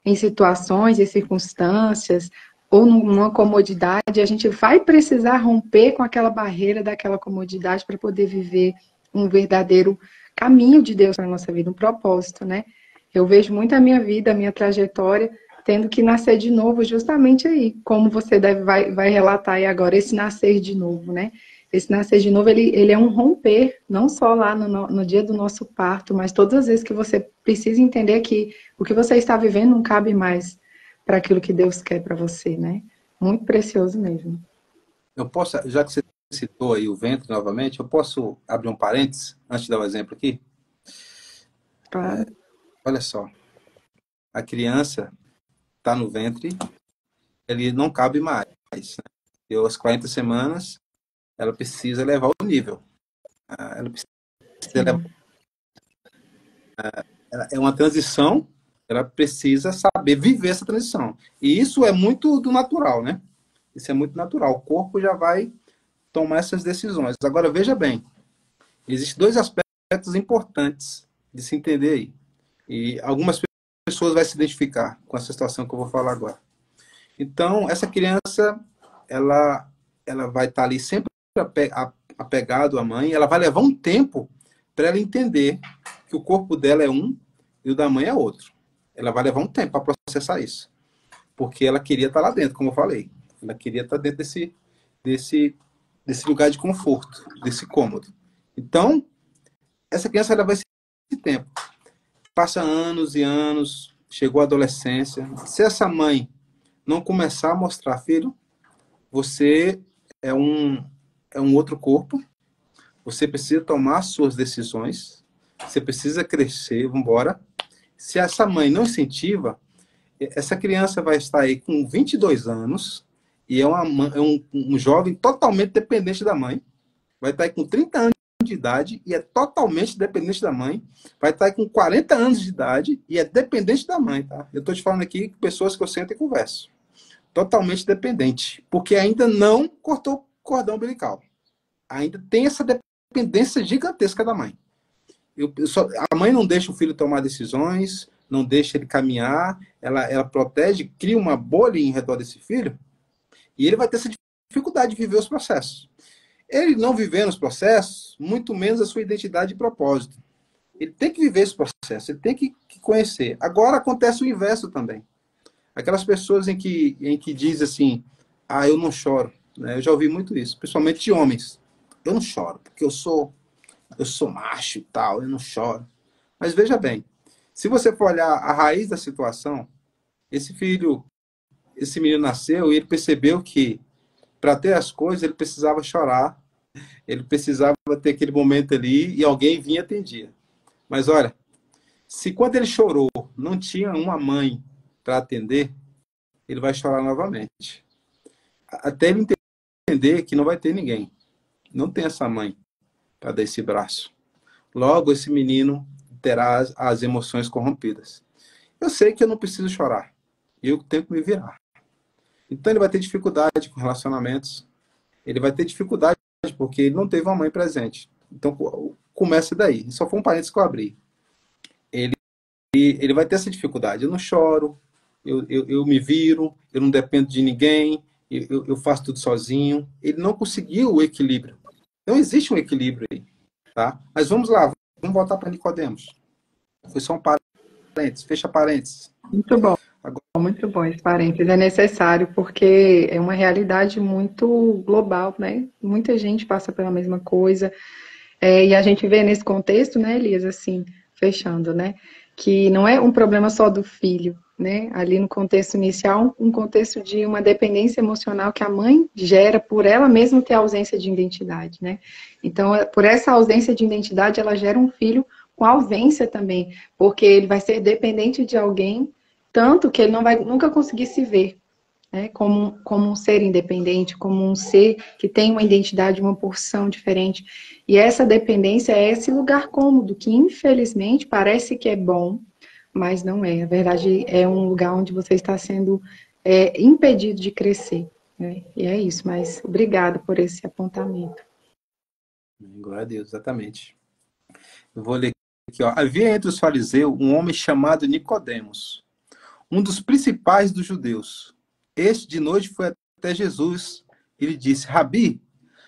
em situações e circunstâncias ou numa comodidade, a gente vai precisar romper com aquela barreira daquela comodidade para poder viver um verdadeiro caminho de Deus na nossa vida, um propósito, né? Eu vejo muito a minha vida, a minha trajetória, tendo que nascer de novo justamente aí, como você vai relatar aí agora, esse nascer de novo, né? Esse nascer de novo, ele é um romper, não só lá no dia do nosso parto, mas todas as vezes que você precisa entender que o que você está vivendo não cabe mais para aquilo que Deus quer para você, né? Muito precioso mesmo. Eu posso, já que você citou aí o ventre novamente, eu posso abrir um parênteses antes de dar um exemplo aqui? Claro. Olha só, a criança está no ventre, ele não cabe mais. Né? E às 40 semanas, ela precisa levar o nível. Ela precisa levar, é uma transição, ela precisa saber viver essa transição. E isso é muito do natural, né? Isso é muito natural. O corpo já vai tomar essas decisões. Agora, veja bem, existem dois aspectos importantes de se entender aí. E algumas pessoas vão se identificar com essa situação que eu vou falar agora. Então, essa criança, ela vai estar ali sempre apegado à mãe, ela vai levar um tempo para ela entender que o corpo dela é um e o da mãe é outro. Ela vai levar um tempo para processar isso. Porque ela queria estar lá dentro, como eu falei. Ela queria estar dentro desse lugar de conforto, desse cômodo. Então, essa criança ela vai esse tempo. Passa anos e anos, chegou a adolescência. Se essa mãe não começar a mostrar, filho, você é um outro corpo, você precisa tomar suas decisões, você precisa crescer, vamos embora. Se essa mãe não incentiva, essa criança vai estar aí com 22 anos e é um jovem totalmente dependente da mãe, vai estar aí com 30 anos de idade e é totalmente dependente da mãe, vai estar aí com 40 anos de idade e é dependente da mãe, tá? Eu estou te falando aqui de pessoas que eu sento e converso. totalmente dependente, porque ainda não cortou o cordão umbilical. Ainda tem essa dependência gigantesca da mãe. A mãe não deixa o filho tomar decisões, não deixa ele caminhar, ela protege, cria uma bolha em redor desse filho, e ele vai ter essa dificuldade de viver os processos. Ele não vivendo os processos, muito menos a sua identidade e propósito. Ele tem que viver esse processo, ele tem que conhecer. Agora acontece o inverso também. Aquelas pessoas em que diz assim, eu não choro. Né? Eu já ouvi muito isso, principalmente de homens. Eu não choro, porque eu sou macho e tal, eu não choro. Mas veja bem, se você for olhar a raiz da situação, esse menino nasceu e ele percebeu que para ter as coisas ele precisava chorar, ele precisava ter aquele momento ali e alguém vinha e atendia. Mas olha, se quando ele chorou não tinha uma mãe para atender, ele vai chorar novamente. Até ele entender que não vai ter ninguém. Não tem essa mãe para dar esse braço. Logo, esse menino terá as emoções corrompidas. Eu sei que eu não preciso chorar. Eu tenho que me virar. Então ele vai ter dificuldade com relacionamentos. Ele vai ter dificuldade porque ele não teve uma mãe presente. Então começa daí. Só foi um parênteses que eu abri. Ele vai ter essa dificuldade. Eu não choro, eu me viro, eu não dependo de ninguém, eu faço tudo sozinho. Ele não conseguiu o equilíbrio. Não existe um equilíbrio aí. Tá? Mas vamos lá, vamos voltar para Nicodemos. Foi só um parênteses, fecha parênteses. Muito bom. Muito bom esse parênteses, é necessário porque é uma realidade muito global, né? Muita gente passa pela mesma coisa, e a gente vê nesse contexto, né, Elias, assim, fechando, né, que não é um problema só do filho, né, ali no contexto inicial, um contexto de uma dependência emocional que a mãe gera por ela mesma ter ausência de identidade, né, então, por essa ausência de identidade, ela gera um filho com ausência também, porque ele vai ser dependente de alguém tanto que ele não vai nunca conseguir se ver, né, como um ser independente, como um ser que tem uma identidade, uma porção diferente. E essa dependência é esse lugar cômodo, que infelizmente parece que é bom, mas não é. Na verdade, é um lugar onde você está sendo impedido de crescer. Né? E é isso, mas obrigada por esse apontamento. Glória a Deus, exatamente. Eu vou ler aqui. Ó. Havia entre os fariseus um homem chamado Nicodemos, um dos principais dos judeus. Este de noite foi até Jesus e lhe disse: Rabi,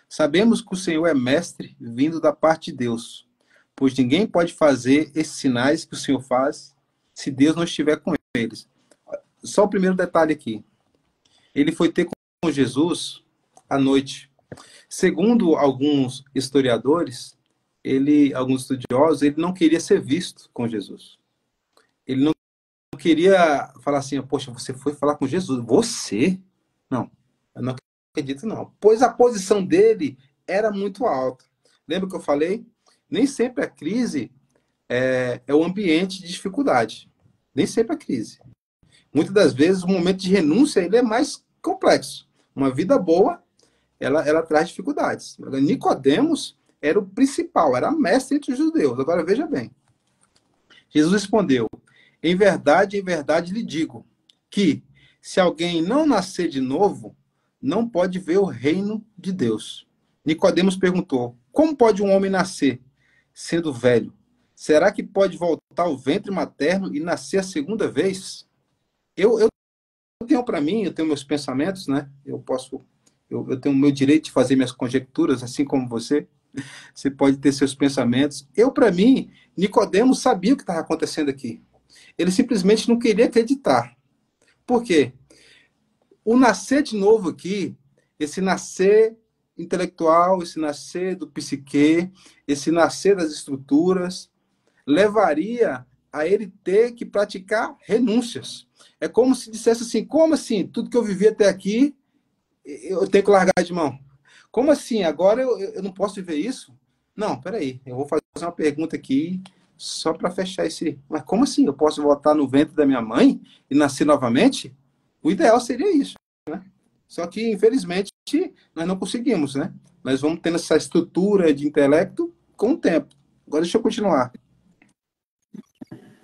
sabemos que o Senhor é mestre vindo da parte de Deus, pois ninguém pode fazer esses sinais que o Senhor faz se Deus não estiver com eles. Só o primeiro detalhe aqui. Ele foi ter com Jesus à noite. Segundo alguns historiadores, alguns estudiosos, ele não queria ser visto com Jesus. Ele não queria falar assim, poxa, você foi falar com Jesus. Você? Não, eu não acredito não. Pois a posição dele era muito alta. Lembra que eu falei? Nem sempre a crise é o ambiente de dificuldade. Nem sempre a crise. Muitas das vezes o momento de renúncia ele é mais complexo. Uma vida boa, ela traz dificuldades. Nicodemos era o principal, era mestre entre os judeus. Agora veja bem. Jesus respondeu: em verdade lhe digo que se alguém não nascer de novo, não pode ver o reino de Deus. Nicodemos perguntou: como pode um homem nascer sendo velho? Será que pode voltar ao ventre materno e nascer a segunda vez? Eu tenho para mim, eu tenho meus pensamentos, né? Eu tenho o meu direito de fazer minhas conjecturas, assim como você. Você pode ter seus pensamentos. Para mim, Nicodemos sabia o que estava acontecendo aqui. Ele simplesmente não queria acreditar. Por quê? O nascer de novo aqui, esse nascer intelectual, esse nascer do psique, esse nascer das estruturas, levaria a ele ter que praticar renúncias. É como se dissesse assim, como assim? Tudo que eu vivi até aqui, eu tenho que largar de mão. Como assim? Agora eu não posso viver isso? Não, peraí, eu vou fazer uma pergunta aqui só para fechar esse... Mas como assim? Eu posso voltar no ventre da minha mãe e nascer novamente? O ideal seria isso, né? Só que, infelizmente, nós não conseguimos, né? Nós vamos tendo essa estrutura de intelecto com o tempo. Agora deixa eu continuar.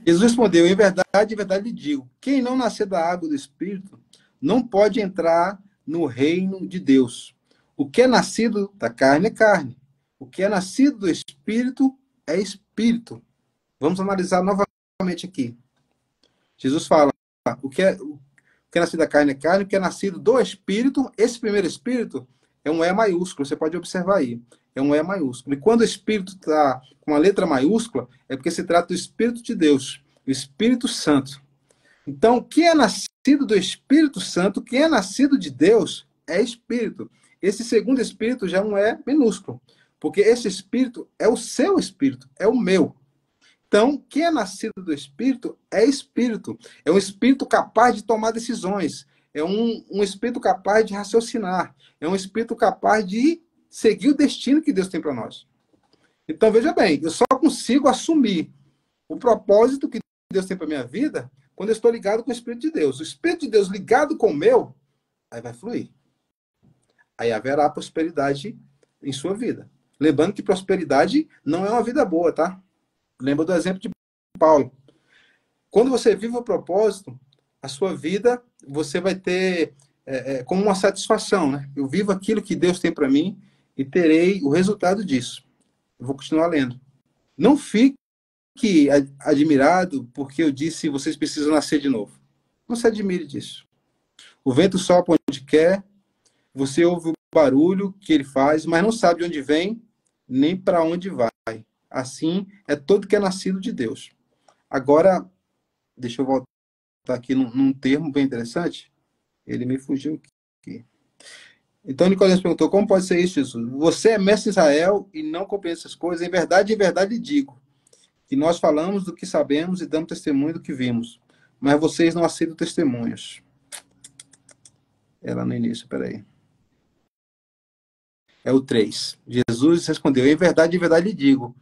Jesus respondeu: em verdade lhe digo, quem não nascer da água do Espírito não pode entrar no reino de Deus. O que é nascido da carne é carne. O que é nascido do Espírito é Espírito. Vamos analisar novamente aqui. Jesus fala, o que é nascido da carne é carne, o que é nascido do Espírito, esse primeiro Espírito é um E maiúsculo, você pode observar aí. É um E maiúsculo. E quando o Espírito está com a letra maiúscula, é porque se trata do Espírito de Deus, o Espírito Santo. Então, o que é nascido do Espírito Santo, o que é nascido de Deus, é Espírito. Esse segundo Espírito já não é minúsculo, porque esse Espírito é o seu Espírito, é o meu. Então, quem é nascido do Espírito é Espírito. É um Espírito capaz de tomar decisões. É um Espírito capaz de raciocinar. É um Espírito capaz de seguir o destino que Deus tem para nós. Então, veja bem, eu só consigo assumir o propósito que Deus tem para minha vida quando eu estou ligado com o Espírito de Deus. O Espírito de Deus ligado com o meu, aí vai fluir. Aí haverá prosperidade em sua vida. Lembrando que prosperidade não é uma vida boa, tá? Lembra do exemplo de Paulo. Quando você vive o propósito, a sua vida, você vai ter como uma satisfação, né? Eu vivo aquilo que Deus tem para mim e terei o resultado disso. Eu vou continuar lendo. Não fique admirado porque eu disse vocês precisam nascer de novo. Não se admire disso. O vento sopra onde quer, você ouve o barulho que ele faz, mas não sabe de onde vem, nem para onde vai. Assim é todo que é nascido de Deus. Agora, deixa eu voltar aqui num termo bem interessante. Ele me fugiu aqui. Então, Nicodemos perguntou, como pode ser isso, Jesus? Você é mestre de Israel e não compreende essas coisas? Em verdade lhe digo, que nós falamos do que sabemos e damos testemunho do que vimos. Mas vocês não aceitam testemunhos. É lá no início, peraí. É o 3. Jesus respondeu, em verdade lhe digo,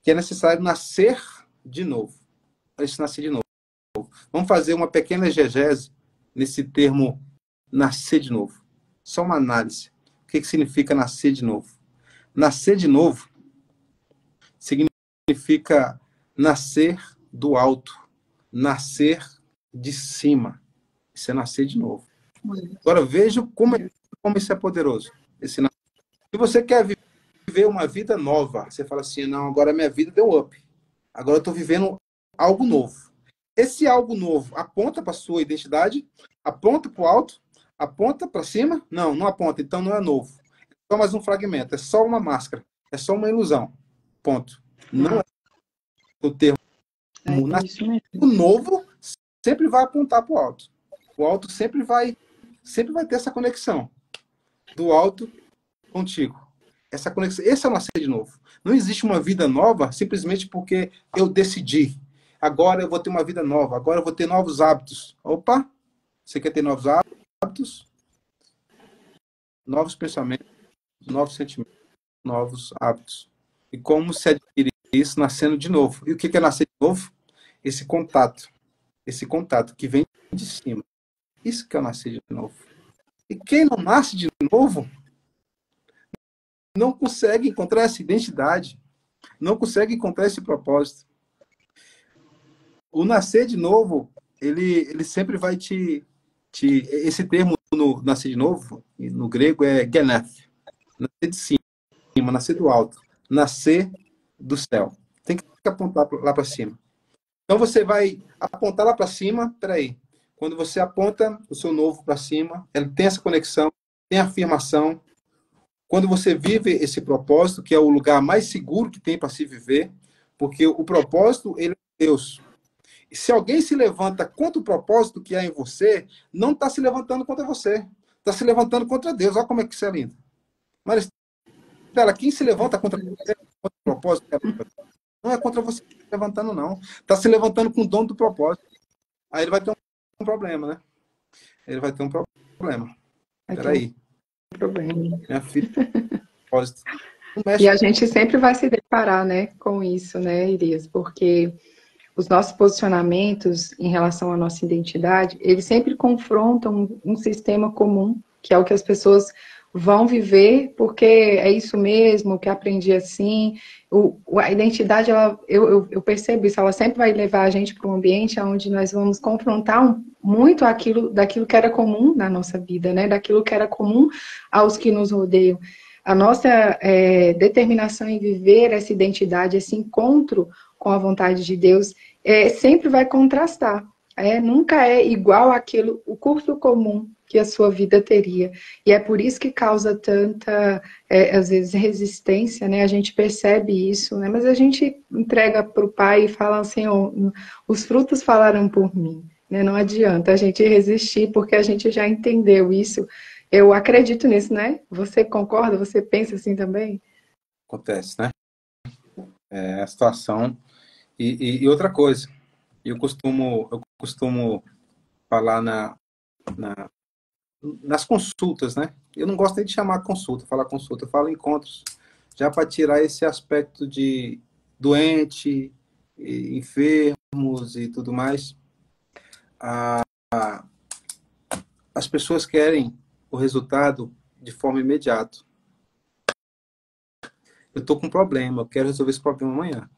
que é necessário nascer de novo. Para isso nascer de novo. Vamos fazer uma pequena exegese nesse termo nascer de novo. Só uma análise. O que significa nascer de novo? Nascer de novo significa nascer do alto, nascer de cima. Isso é nascer de novo. Agora veja como isso é poderoso. Se você quer viver uma vida nova, você fala assim, não, agora minha vida deu up. Agora eu estou vivendo algo novo. Esse algo novo aponta para a sua identidade? Aponta para o alto? Aponta para cima? Não, não aponta. Então não é novo. É só mais um fragmento. É só uma máscara. É só uma ilusão. Ponto. Não é o termo. O novo sempre vai apontar para o alto. O alto sempre vai ter essa conexão do alto contigo. Essa conexão. Esse é o nascer de novo. Não existe uma vida nova simplesmente porque eu decidi. Agora eu vou ter uma vida nova. Agora eu vou ter novos hábitos. Opa! Você quer ter novos hábitos? Novos pensamentos, novos sentimentos, novos hábitos. E como se adquire isso nascendo de novo? E o que é nascer de novo? Esse contato que vem de cima. Isso que é nascer de novo. E quem não nasce de novo não consegue encontrar essa identidade, não consegue encontrar esse propósito. O nascer de novo, ele sempre vai esse termo no nascer de novo, no grego é geneth, nascer de cima, nascer do alto, nascer do céu. Tem que apontar lá para cima. Então você vai apontar lá para cima, peraí. Quando você aponta o seu novo para cima, ele tem essa conexão, tem afirmação. Quando você vive esse propósito, que é o lugar mais seguro que tem para se viver, porque o propósito, ele é Deus. E se alguém se levanta contra o propósito que há em você, não está se levantando contra você. Está se levantando contra Deus. Olha como é que isso é lindo. Mas, quem se levanta contra você, contra o propósito, não é contra você se levantando, não. Está se levantando com o dono do propósito. Aí ele vai ter um problema, né? Ele vai ter um problema. Peraí. Problema. Minha filha, propósito. E a gente sempre vai se deparar, né, com isso, né, Irias? Porque os nossos posicionamentos em relação à nossa identidade, eles sempre confrontam um sistema comum, que é o que as pessoas vão viver porque é isso mesmo, que aprendi assim. A identidade, eu percebo isso, ela sempre vai levar a gente para um ambiente onde nós vamos confrontar muito daquilo que era comum na nossa vida, né? Daquilo que era comum aos que nos rodeiam. A nossa determinação em viver essa identidade, esse encontro com a vontade de Deus, sempre vai contrastar. Nunca é igual àquilo, o curso comum que a sua vida teria. E é por isso que causa tanta, às vezes, resistência, né? A gente percebe isso, né? Mas a gente entrega para o Pai e fala assim, oh, os frutos falaram por mim. Né? Não adianta a gente resistir, porque a gente já entendeu isso. Eu acredito nisso, né? Você concorda? Você pensa assim também? Acontece, né? É a situação. E outra coisa, eu costumo falar nas consultas, né? Eu não gosto nem de chamar consulta, falar consulta, eu falo encontros, já para tirar esse aspecto de doente, enfermos e tudo mais. As pessoas querem o resultado de forma imediata. Eu estou com um problema, eu quero resolver esse problema amanhã.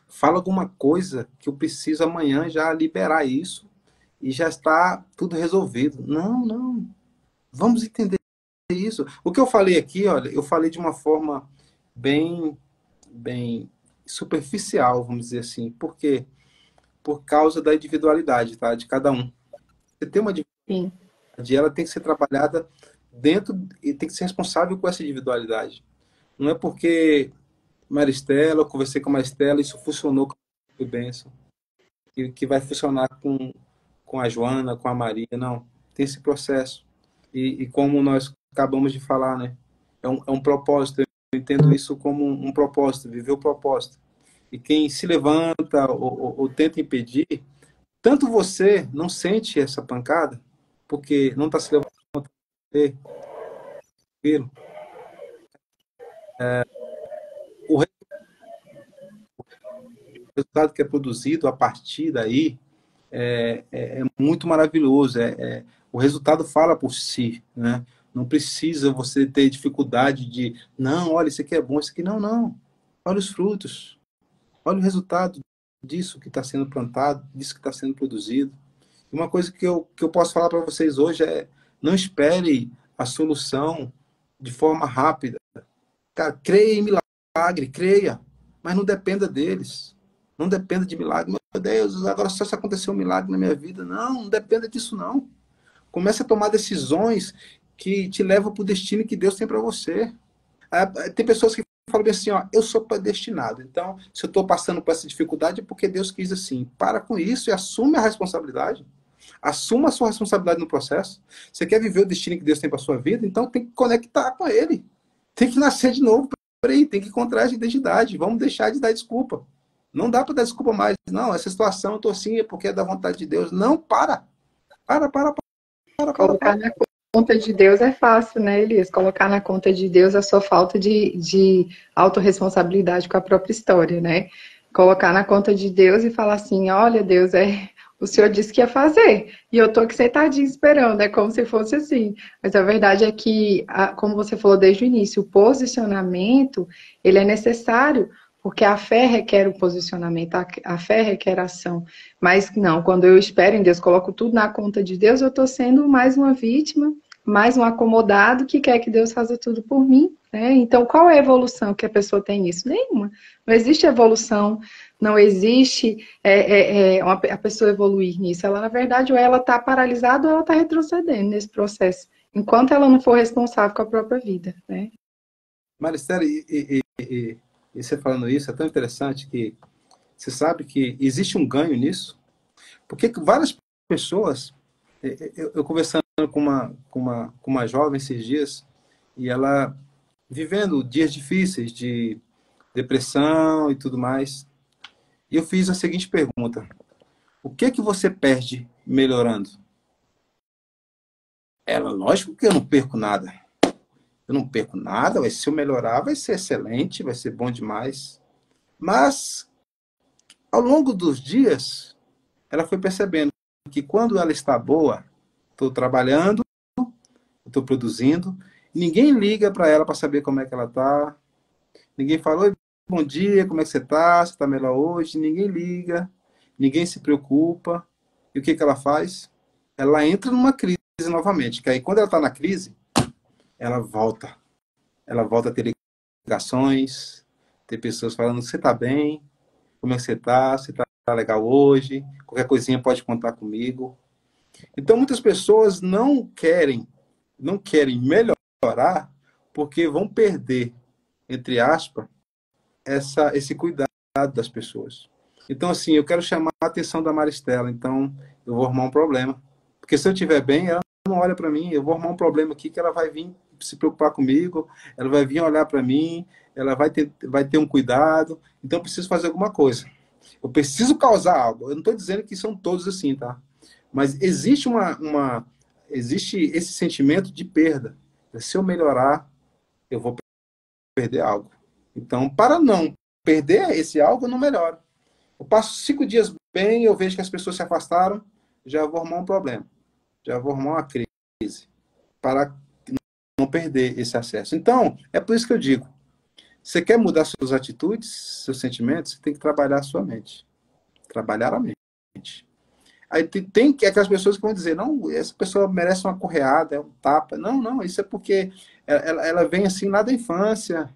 Fala alguma coisa que eu preciso amanhã já liberar isso e já está tudo resolvido. Não, não. Vamos entender isso. O que eu falei aqui, olha, eu falei de uma forma bem, bem superficial, vamos dizer assim. Por quê? Por causa da individualidade, tá? De cada um. Você tem uma Sim. individualidade, ela tem que ser trabalhada dentro e tem que ser responsável com essa individualidade. Não é porque Maristela, eu conversei com a Maristela, isso funcionou com a bênção, que vai funcionar com a Joana, com a Maria, não. Tem esse processo. E como nós acabamos de falar, né? É um propósito. Eu entendo isso como um propósito, viver o propósito. E quem se levanta ou tenta impedir, tanto você não sente essa pancada, porque não está se levantando, o resultado que é produzido a partir daí é muito maravilhoso. O resultado fala por si, né? Não precisa você ter dificuldade de, não, olha, isso aqui é bom, isso aqui não, não. Olha os frutos, olha o resultado disso que está sendo plantado, disso que está sendo produzido. E uma coisa que eu posso falar para vocês hoje é, não espere a solução de forma rápida. Cara, creia em milagre, creia, mas não dependa deles. Não dependa de milagre. Meu Deus, agora só se acontecer um milagre na minha vida. Não, não dependa disso, não. Comece a tomar decisões que te levam para o destino que Deus tem para você. Tem pessoas que falam bem assim, ó, eu sou predestinado. Então, se eu estou passando por essa dificuldade, é porque Deus quis assim. Para com isso e assume a responsabilidade. Assuma a sua responsabilidade no processo. Você quer viver o destino que Deus tem para sua vida? Então tem que conectar com Ele. Tem que nascer de novo. Peraí, tem que encontrar essa identidade. Vamos deixar de dar desculpa. Não dá para dar desculpa mais. Não, essa situação eu estou assim é porque é da vontade de Deus. Não, para. Colocar na conta de Deus é fácil, né, Elias? Colocar na conta de Deus a sua falta de autorresponsabilidade com a própria história, né? Colocar na conta de Deus e falar assim, olha, Deus, o Senhor disse que ia fazer, e eu tô aqui sentadinho esperando, é como se fosse assim. Mas a verdade é que, como você falou desde o início, o posicionamento, ele é necessário, porque a fé requer o posicionamento, a fé requer ação. Mas não, quando eu espero em Deus, coloco tudo na conta de Deus, eu estou sendo mais uma vítima, mais um acomodado que quer que Deus faça tudo por mim. Né? Então, qual é a evolução que a pessoa tem nisso? Nenhuma. Não existe evolução, não existe a pessoa evoluir nisso. Ela, na verdade, ou ela está paralisada ou ela está retrocedendo nesse processo, enquanto ela não for responsável com a própria vida. Né? Maristela, e você falando isso, é tão interessante que você sabe que existe um ganho nisso, porque várias pessoas, eu conversando com uma jovem esses dias, e ela vivendo dias difíceis de depressão e tudo mais, e eu fiz a seguinte pergunta: o que você perde melhorando? Ela, lógico que eu não perco nada. Eu não perco nada, se eu melhorar vai ser excelente, vai ser bom demais. Mas, ao longo dos dias, ela foi percebendo que quando ela está boa, estou trabalhando, estou produzindo, Ninguém liga para ela para saber como é que ela está. Ninguém fala, oi, bom dia, como é que você está? Você está melhor hoje? Ninguém liga, ninguém se preocupa. E o que que ela faz? Ela entra numa crise novamente, que aí quando ela está na crise, ela volta. Ela volta a ter ligações, ter pessoas falando, você está bem? Como é que você está? Você está legal hoje? Qualquer coisinha pode contar comigo. Então, muitas pessoas não querem melhorar porque vão perder, entre aspas, esse cuidado das pessoas. Então, assim, eu quero chamar a atenção da Maristela. Então, eu vou arrumar um problema. Porque se eu estiver bem, ela não olha para mim. Eu vou arrumar um problema aqui que ela vai vir se preocupar comigo, ela vai vir olhar para mim, ela vai ter um cuidado. Então, eu preciso fazer alguma coisa. Eu preciso causar algo. Eu não estou dizendo que são todos assim, tá? Mas existe existe esse sentimento de perda. Se eu melhorar, eu vou perder algo. Então, para não perder esse algo, eu não melhoro. Eu passo 5 dias bem, eu vejo que as pessoas se afastaram, já vou arrumar um problema. Já vou arrumar uma crise. Para não perder esse acesso. Então, é por isso que eu digo, você quer mudar suas atitudes, seus sentimentos, você tem que trabalhar a sua mente. Trabalhar a mente. Aí tem aquelas pessoas que vão dizer, não, essa pessoa merece uma correada, é um tapa. Não, não, isso é porque ela vem assim lá da infância,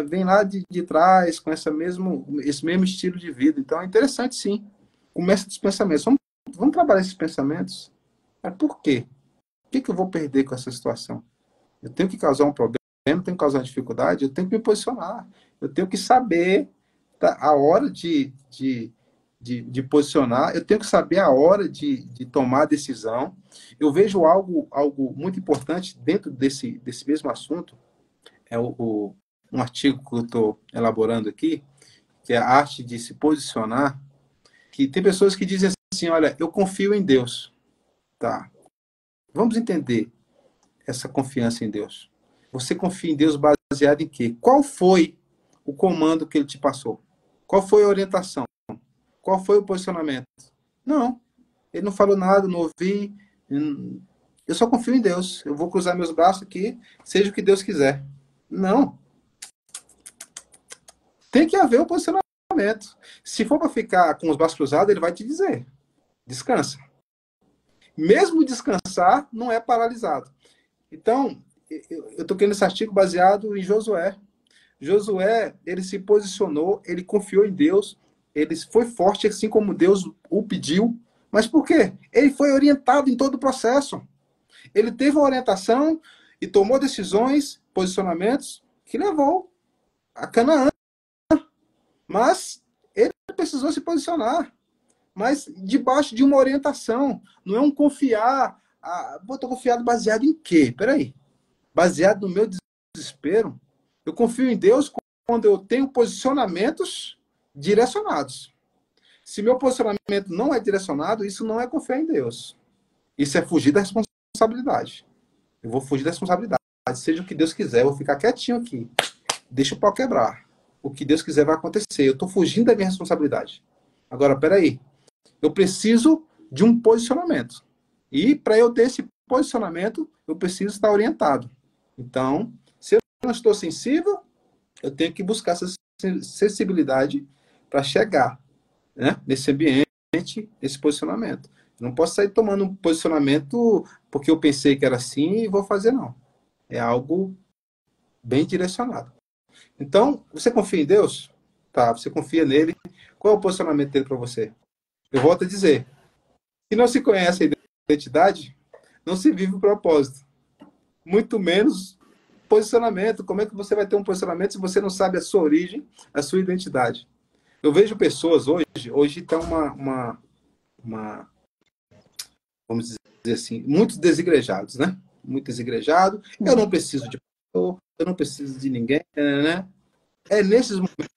vem lá de trás, com esse mesmo estilo de vida. Então é interessante, sim. Começa dos pensamentos. Vamos trabalhar esses pensamentos. Mas por quê? O que eu vou perder com essa situação? Eu tenho que causar um problema, eu tenho que causar uma dificuldade, eu tenho que me posicionar. Eu tenho que saber a hora de posicionar, eu tenho que saber a hora de tomar a decisão. Eu vejo algo muito importante dentro desse mesmo assunto, é um artigo que eu estou elaborando aqui, que é a arte de se posicionar, que tem pessoas que dizem assim, olha, eu confio em Deus. Tá. Vamos entender essa confiança em Deus. Você confia em Deus baseado em quê? Qual foi o comando que ele te passou? Qual foi a orientação? Qual foi o posicionamento? Não. Ele não falou nada, não ouvi. Eu só confio em Deus. Eu vou cruzar meus braços aqui, seja o que Deus quiser. Não. Tem que haver um posicionamento. Se for para ficar com os braços cruzados, ele vai te dizer: descansa. Mesmo descansar, não é paralisado. Então, eu toquei nesse artigo baseado em Josué. Josué, ele se posicionou, ele confiou em Deus, ele foi forte, assim como Deus o pediu. Mas por quê? Ele foi orientado em todo o processo. Ele teve uma orientação e tomou decisões, posicionamentos, que levou a Canaã. Mas ele precisou se posicionar. Mas debaixo de uma orientação. Não é um confiar. Estou confiado baseado em quê? Peraí. Baseado no meu desespero? Eu confio em Deus quando eu tenho posicionamentos direcionados. Se meu posicionamento não é direcionado, isso não é confiar em Deus. Isso é fugir da responsabilidade. Eu vou fugir da responsabilidade. Seja o que Deus quiser, eu vou ficar quietinho aqui. Deixa o pau quebrar. O que Deus quiser vai acontecer. Eu estou fugindo da minha responsabilidade. Agora, peraí. Eu preciso de um posicionamento. E para eu ter esse posicionamento, eu preciso estar orientado. Então, se eu não estou sensível, eu tenho que buscar essa sensibilidade para chegar, né, nesse ambiente, nesse posicionamento. Eu não posso sair tomando um posicionamento porque eu pensei que era assim e vou fazer, não. É algo bem direcionado. Então, você confia em Deus? Tá, você confia nele. Qual é o posicionamento dele para você? Eu volto a dizer, se não se conhece a identidade, não se vive o propósito. Muito menos posicionamento. Como é que você vai ter um posicionamento se você não sabe a sua origem, a sua identidade? Eu vejo pessoas hoje está vamos dizer assim, muito desigrejados, né? Muito desigrejado. Eu não preciso de pastor, eu não preciso de ninguém, né? É nesses momentos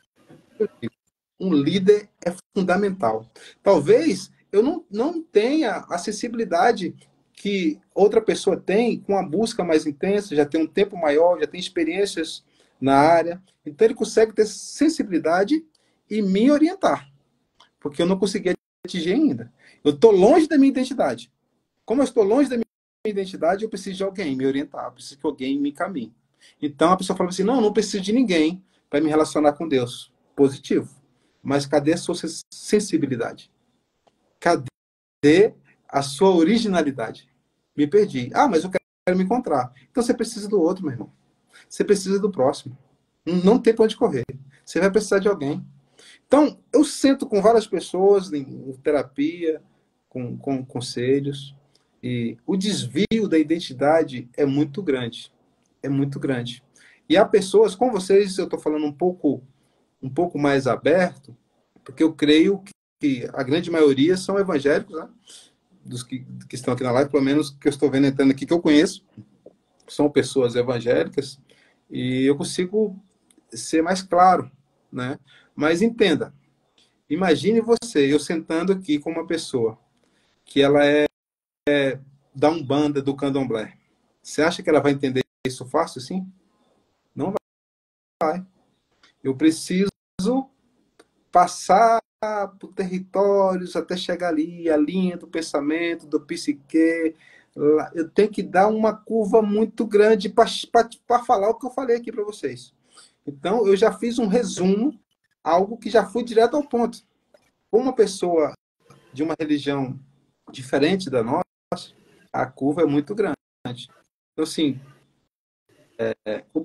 que eu digo, um líder é fundamental. Talvez eu não tenha a acessibilidade que outra pessoa tem com a busca mais intensa, já tem um tempo maior, já tem experiências na área. Então ele consegue ter sensibilidade e me orientar, porque eu não consegui atingir ainda. Eu estou longe da minha identidade. Como eu estou longe da minha identidade, eu preciso de alguém me orientar, eu preciso que alguém me encaminhe. Então a pessoa fala assim, não preciso de ninguém para me relacionar com Deus. Positivo. Mas cadê a sua sensibilidade? Cadê a sua originalidade? Me perdi. Mas eu quero me encontrar. Então você precisa do outro, meu irmão. Você precisa do próximo. Não tem para onde correr. Você vai precisar de alguém. Então, eu sento com várias pessoas em terapia, com conselhos, e o desvio da identidade é muito grande. É muito grande. E há pessoas, com vocês, eu estou falando um pouco mais aberto, porque eu creio que a grande maioria são evangélicos, né? Dos que estão aqui na live, pelo menos que eu estou vendo entrando aqui, que eu conheço, são pessoas evangélicas, e eu consigo ser mais claro, né? Mas entenda, imagine você, eu sentando aqui com uma pessoa que ela é da Umbanda, do Candomblé. Você acha que ela vai entender isso fácil assim? Não vai. Eu preciso passar por territórios até chegar ali, a linha do pensamento, do psique. Eu tenho que dar uma curva muito grande para falar o que eu falei aqui para vocês. Então, eu já fiz um resumo, algo que já foi direto ao ponto. Uma pessoa de uma religião diferente da nossa, a curva é muito grande. Então, assim,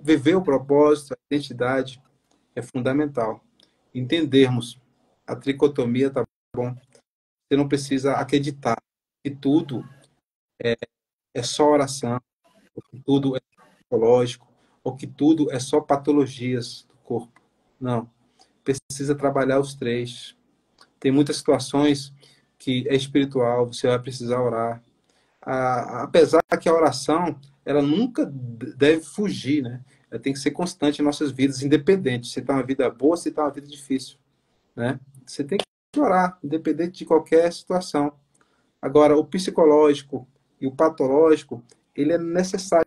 viver o propósito, a identidade é fundamental. Entendermos a tricotomia, tá bom? Você não precisa acreditar que tudo é só oração, ou que tudo é psicológico, ou que tudo é só patologias do corpo. Não. Precisa trabalhar os três. Tem muitas situações que é espiritual, você vai precisar orar. Apesar que a oração, ela nunca deve fugir, né? Ela tem que ser constante em nossas vidas, independente se está uma vida boa, se está uma vida difícil, né? Você tem que orar, independente de qualquer situação. Agora, o psicológico e o patológico, ele é necessário.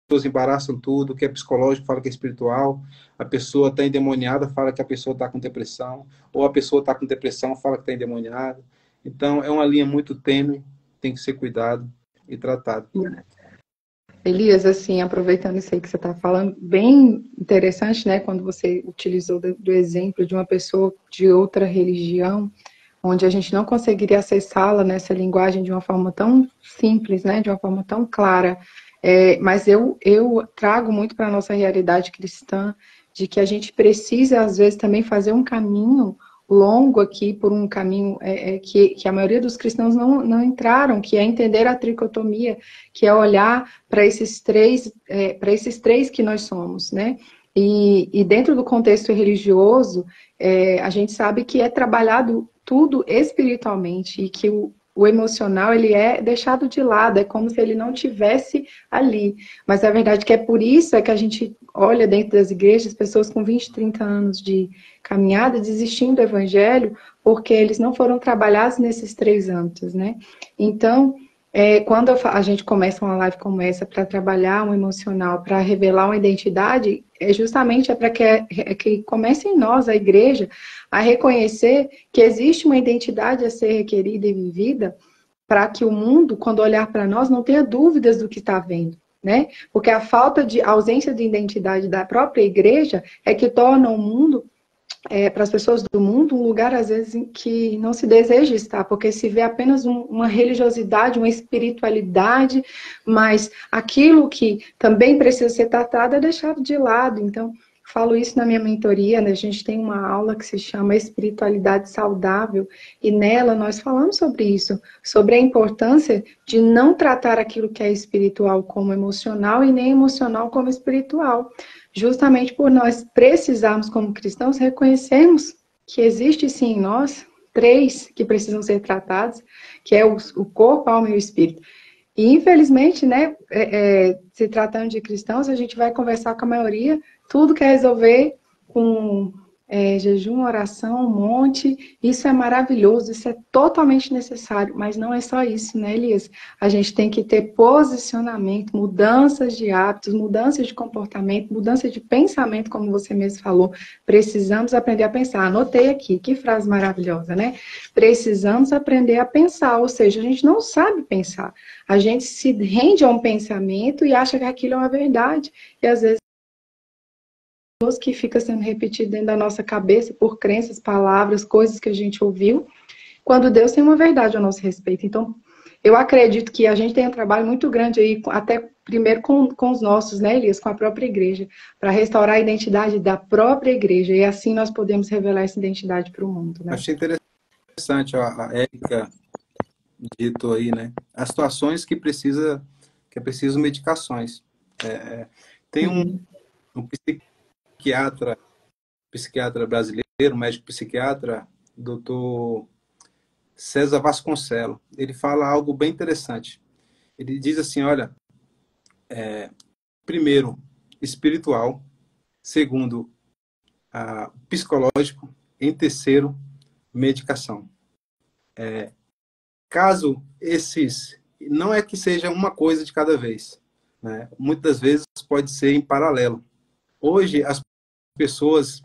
As pessoas embaraçam tudo, que é psicológico, fala que é espiritual, a pessoa está endemoniada, fala que a pessoa está com depressão, ou a pessoa está com depressão, fala que está endemoniada. Então, é uma linha muito tênue, tem que ser cuidado e tratado. Elias, assim, aproveitando isso aí que você está falando, bem interessante, né, quando você utilizou do exemplo de uma pessoa de outra religião, onde a gente não conseguiria acessá-la nessa linguagem de uma forma tão simples, né, de uma forma tão clara. Mas eu trago muito para a nossa realidade cristã de que a gente precisa, às vezes, também fazer um caminho longo aqui, por um caminho que a maioria dos cristãos não entraram, que é entender a tricotomia, que é olhar para esses três que nós somos, né? E dentro do contexto religioso, a gente sabe que é trabalhado tudo espiritualmente e que o emocional, ele é deixado de lado, é como se ele não tivesse ali. Mas a verdade é que é por isso que a gente olha dentro das igrejas, pessoas com 20, 30 anos de caminhada desistindo do evangelho, porque eles não foram trabalhados nesses 3 âmbitos, né? Então, quando a gente começa uma live como essa para trabalhar um emocional, para revelar uma identidade, justamente para que comece em nós, a igreja, a reconhecer que existe uma identidade a ser requerida e vivida para que o mundo, quando olhar para nós, não tenha dúvidas do que está vendo, né? Porque a ausência de identidade da própria igreja é que torna o mundo, para as pessoas do mundo, um lugar, às vezes, em que não se deseja estar, porque se vê apenas uma religiosidade, uma espiritualidade, mas aquilo que também precisa ser tratado é deixado de lado. Então, falo isso na minha mentoria, né? A gente tem uma aula que se chama Espiritualidade Saudável, e nela nós falamos sobre isso, sobre a importância de não tratar aquilo que é espiritual como emocional e nem emocional como espiritual. Justamente por nós precisarmos, como cristãos, reconhecermos que existe sim em nós 3 que precisam ser tratados, que é o corpo, a alma e o espírito. E infelizmente, né, se tratando de cristãos, a gente vai conversar com a maioria, tudo quer resolver com jejum, oração, um monte, isso é maravilhoso, isso é totalmente necessário, mas não é só isso, né, Elias? A gente tem que ter posicionamento, mudanças de hábitos, mudanças de comportamento, mudança de pensamento, como você mesmo falou. Precisamos aprender a pensar. Anotei aqui, que frase maravilhosa, né? Precisamos aprender a pensar, ou seja, a gente não sabe pensar. A gente se rende a um pensamento e acha que aquilo é uma verdade, e às vezes que fica sendo repetido dentro da nossa cabeça por crenças, palavras, coisas que a gente ouviu, quando Deus tem uma verdade a nosso respeito. Então, eu acredito que a gente tem um trabalho muito grande aí, até primeiro com os nossos, né, Elias, com a própria igreja, para restaurar a identidade da própria igreja, e assim nós podemos revelar essa identidade para o mundo, né? Achei interessante a Érica dito aí, né? As situações que é preciso medicações. Tem Sim. um psiquiatra brasileiro, um médico psiquiatra, doutor César Vasconcelos. Ele fala algo bem interessante. Ele diz assim, olha, primeiro, espiritual, segundo, psicológico, em terceiro, medicação. Caso esses, não é que seja uma coisa de cada vez, né? Muitas vezes pode ser em paralelo. Hoje, as pessoas,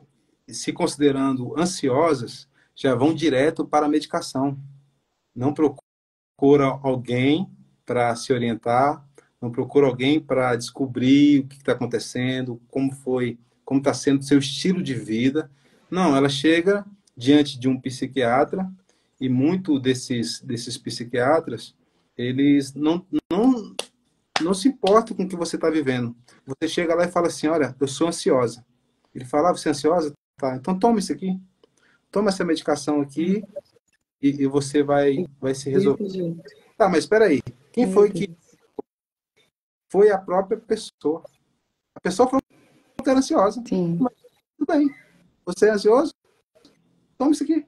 se considerando ansiosas, já vão direto para a medicação. Não procura alguém para se orientar, não procura alguém para descobrir o que está acontecendo, como está sendo o seu estilo de vida. Não, ela chega diante de um psiquiatra e muito desses psiquiatras, eles não se importam com o que você está vivendo. Você chega lá e fala assim, olha, eu sou ansiosa. Ele fala, você é ansiosa? Tá, então toma isso aqui. Toma essa medicação aqui e você vai se resolver. Desse jeito. Tá, mas espera aí. Quem Meu foi que Deus. foi a própria pessoa? A pessoa falou que era ansiosa. Sim. Mas tudo bem. Você é ansioso? Toma isso aqui.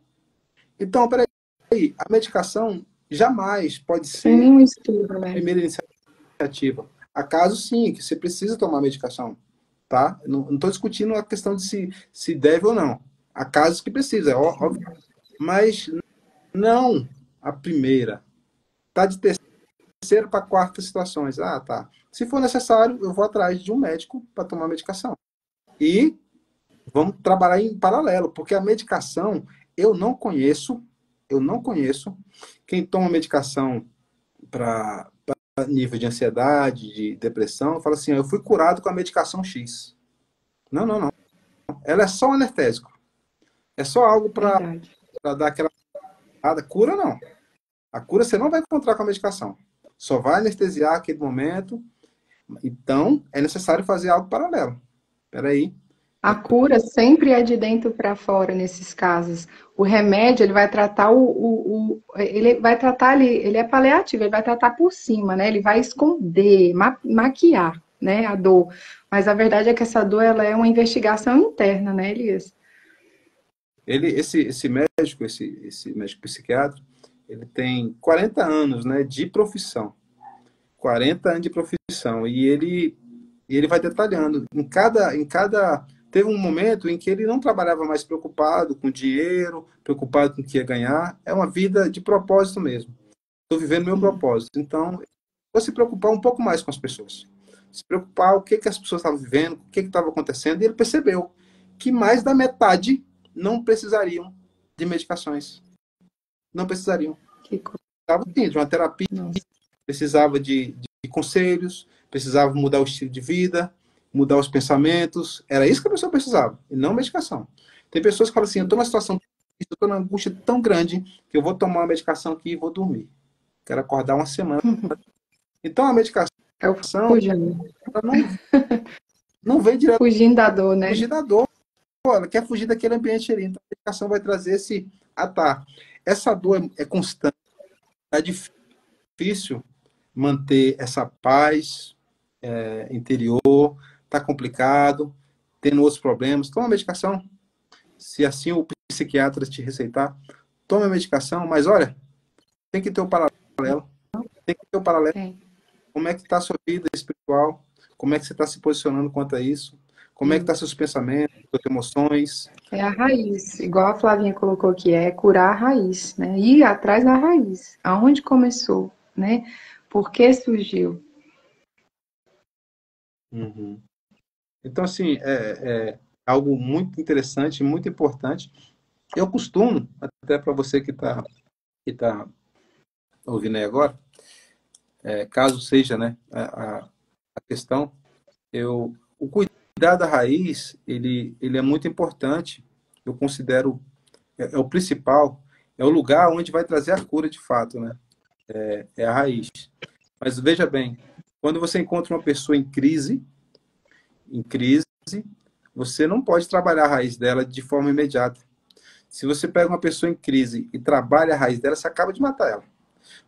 Então, espera aí. A medicação jamais pode Sem ser nenhum estudo, a né? primeira iniciativa. Há casos, sim, que você precisa tomar medicação. Tá? Não estou discutindo a questão de se deve ou não. Há casos que precisa, é óbvio. Mas não a primeira. Tá de terceira para quarta situações. Ah, tá. Se for necessário, eu vou atrás de um médico para tomar medicação. E vamos trabalhar em paralelo, porque a medicação, eu não conheço quem toma medicação para nível de ansiedade, de depressão, fala assim, eu fui curado com a medicação X. Não, não, não. Ela é só um anestésico. É só algo para Verdade. dar aquela cura, não. A cura você não vai encontrar com a medicação. Só vai anestesiar aquele momento. Então, é necessário fazer algo paralelo. Espera aí. A cura sempre é de dentro para fora nesses casos. O remédio, ele vai tratar ele vai tratar ali, ele é paliativo, ele vai tratar por cima, né? Ele vai esconder, maquiar, né, a dor. Mas a verdade é que essa dor, ela é uma investigação interna, né, Elias? Esse médico, esse médico psiquiatra, ele tem 40 anos, né, de profissão. 40 anos de profissão. E ele vai detalhando. Teve um momento em que ele não trabalhava mais preocupado com dinheiro, preocupado com o que ia ganhar. É uma vida de propósito mesmo. Estou vivendo meu propósito. Então, vou se preocupar um pouco mais com as pessoas. Se preocupar o que as pessoas estavam vivendo, o que estava acontecendo. E ele percebeu que mais da metade não precisariam de medicações. Não precisariam. Que coisa. Precisava sim, de uma terapia, Nossa. precisava de conselhos, precisava mudar o estilo de vida, mudar os pensamentos. Era isso que a pessoa precisava, e não medicação. Tem pessoas que falam assim, eu estou numa situação, eu estou numa angústia tão grande que eu vou tomar uma medicação aqui e vou dormir. Quero acordar uma semana. Então a medicação É o fugindo. ela não vem direto Fugindo da dor, né? fugir da dor. Ela quer fugir daquele ambiente ali. Então a medicação vai trazer esse atar. Essa dor é constante, é difícil manter essa paz interior, está complicado, tendo outros problemas, toma medicação. Se assim o psiquiatra te receitar, tome a medicação, mas olha, tem que ter o paralelo. Tem que ter o paralelo. Tem. Como é que está a sua vida espiritual? Como é que você está se posicionando quanto a isso? Como é que está seus pensamentos? suas emoções. É a raiz, igual a Flavinha colocou aqui, é curar a raiz, né? Ir atrás da raiz, aonde começou, né? Por que surgiu? Uhum. Então, assim, é algo muito interessante, muito importante. Eu costumo, até para você que tá ouvindo aí agora, caso seja, né, a questão, o cuidar da raiz, ele é muito importante. Eu considero, é o principal, é o lugar onde vai trazer a cura de fato, né? É a raiz. Mas veja bem, quando você encontra uma pessoa em crise, você não pode trabalhar a raiz dela de forma imediata. Se você pega uma pessoa em crise e trabalha a raiz dela, você acaba de matar ela.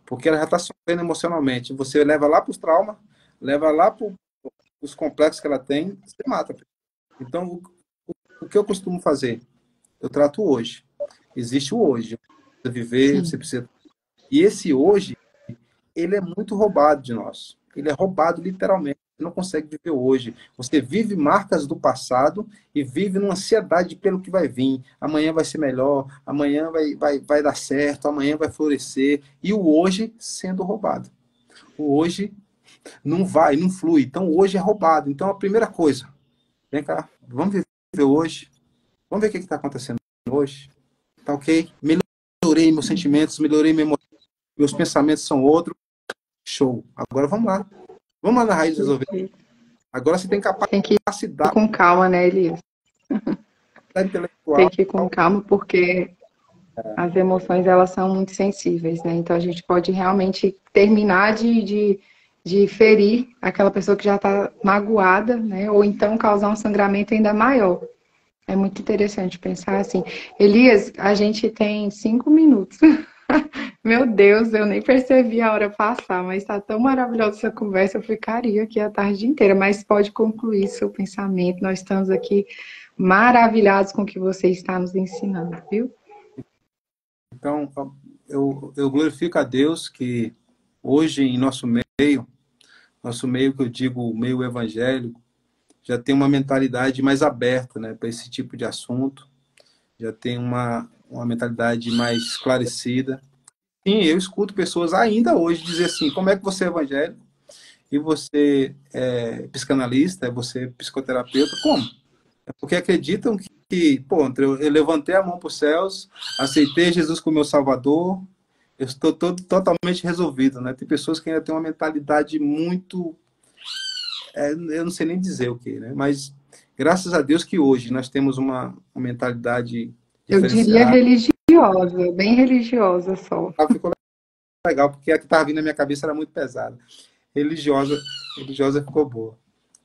Porque ela já está sofrendo emocionalmente. Você leva lá para os traumas, leva lá para os complexos que ela tem, você mata. Então, o que eu costumo fazer? Eu trato o hoje. Existe o hoje. Você precisa viver, Sim. você precisa. E esse hoje, ele é muito roubado de nós. Ele é roubado literalmente. Você não consegue viver hoje. Você vive marcas do passado e vive numa ansiedade pelo que vai vir. Amanhã vai ser melhor, amanhã vai dar certo, amanhã vai florescer. E o hoje sendo roubado. O hoje não vai, não flui. Então hoje é roubado. Então a primeira coisa, vem cá, vamos viver hoje. Vamos ver o que está acontecendo hoje. Tá ok? Melhorei meus sentimentos, melhorei meus pensamentos são outros. Show. Agora vamos lá. Vamos lá na raiz resolver. Agora você tem Tem que ir capacidade com calma, né, Elias? Tem intelectual. que ir com calma, porque as emoções, elas são muito sensíveis, né? Então, a gente pode realmente terminar de ferir aquela pessoa que já está magoada, né? Ou então causar um sangramento ainda maior. É muito interessante pensar assim. Elias, a gente tem 5 minutos. Meu Deus, eu nem percebi a hora passar, mas está tão maravilhosa essa conversa, eu ficaria aqui a tarde inteira, mas pode concluir seu pensamento. Nós estamos aqui maravilhados com o que você está nos ensinando, viu? Então, eu glorifico a Deus que hoje em nosso meio que eu digo, meio evangélico, já tem uma mentalidade mais aberta, né, para esse tipo de assunto, já tem uma mentalidade mais esclarecida. Sim, eu escuto pessoas ainda hoje dizer assim, como é que você é evangélico e você é psicanalista, você é psicoterapeuta? Como? É porque acreditam pô, eu levantei a mão para os céus, aceitei Jesus como meu salvador, eu estou totalmente resolvido, né? Tem pessoas que ainda têm uma mentalidade muito, eu não sei nem dizer o que, né? Mas graças a Deus que hoje nós temos uma mentalidade Eu diria diferenciada. religiosa, bem religiosa só. Ficou legal, porque a que estava vindo na minha cabeça era muito pesada. Religiosa, religiosa ficou boa.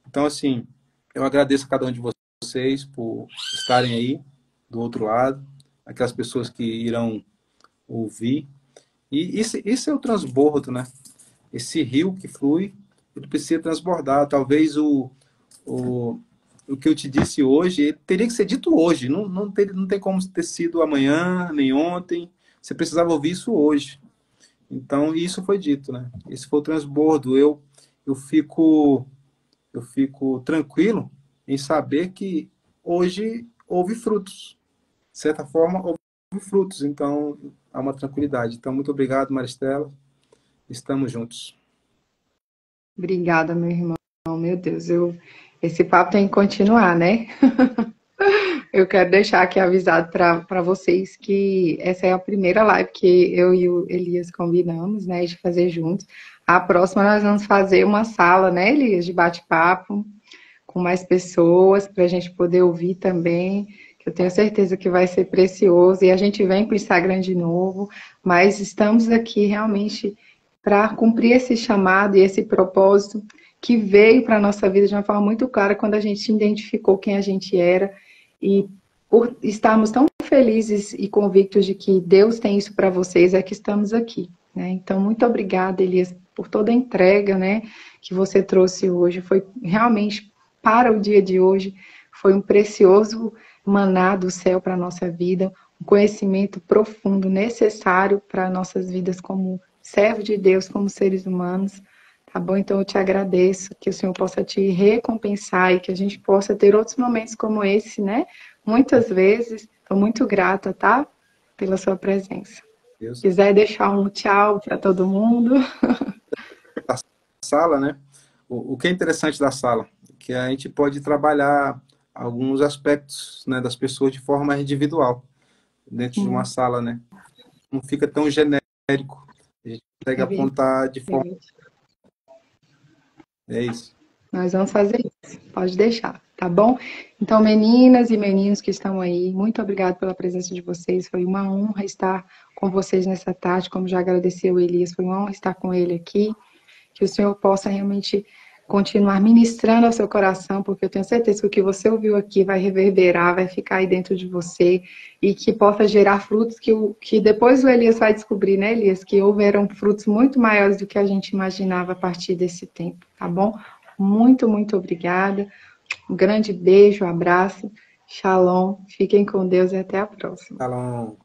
Então, assim, eu agradeço a cada um de vocês por estarem aí do outro lado, aquelas pessoas que irão ouvir. E isso é o transbordo, né? Esse rio que flui, ele precisa transbordar. Talvez o, o que eu te disse hoje, ele teria que ser dito hoje. Não tem como ter sido amanhã, nem ontem. Você precisava ouvir isso hoje. Então, isso foi dito, né? Esse foi o transbordo. Eu fico tranquilo em saber que hoje houve frutos. De certa forma, houve frutos. Então, há uma tranquilidade. Então, muito obrigado, Maristela. Estamos juntos. Obrigada, meu irmão. Meu Deus, esse papo tem que continuar, né? Eu quero deixar aqui avisado para vocês que essa é a primeira live que eu e o Elias combinamos, né, de fazer juntos. A próxima nós vamos fazer uma sala, né, Elias, de bate-papo com mais pessoas para a gente poder ouvir também, que eu tenho certeza que vai ser precioso. E a gente vem para o Instagram de novo, mas estamos aqui realmente para cumprir esse chamado e esse propósito que veio para a nossa vida de uma forma muito clara quando a gente identificou quem a gente era. E por estarmos tão felizes e convictos de que Deus tem isso para vocês, é que estamos aqui, né? Então, muito obrigada, Elias, por toda a entrega, né, que você trouxe hoje. Foi realmente, para o dia de hoje, foi um precioso maná do céu para a nossa vida, um conhecimento profundo, necessário para nossas vidas como servo de Deus, como seres humanos. Tá bom? Então eu te agradeço, que o Senhor possa te recompensar e que a gente possa ter outros momentos como esse, né? Muitas vezes. Estou muito grata, tá? Pela sua presença. Deus. Se quiser deixar um tchau para todo mundo. A sala, né? O que é interessante da sala, que a gente pode trabalhar alguns aspectos, né, das pessoas de forma individual dentro de uma sala, né? Não fica tão genérico. A gente consegue apontar de forma. É isso. Nós vamos fazer isso. Pode deixar, tá bom? Então, meninas e meninos que estão aí, muito obrigada pela presença de vocês. Foi uma honra estar com vocês nessa tarde, como já agradeceu o Elias. Foi uma honra estar com ele aqui. Que o Senhor possa realmente continuar ministrando ao seu coração, porque eu tenho certeza que o que você ouviu aqui vai reverberar, vai ficar aí dentro de você e que possa gerar frutos que depois o Elias vai descobrir, né, Elias, que houveram frutos muito maiores do que a gente imaginava a partir desse tempo, tá bom? Muito, muito obrigada. Um grande beijo, abraço, shalom, fiquem com Deus e até a próxima. Shalom.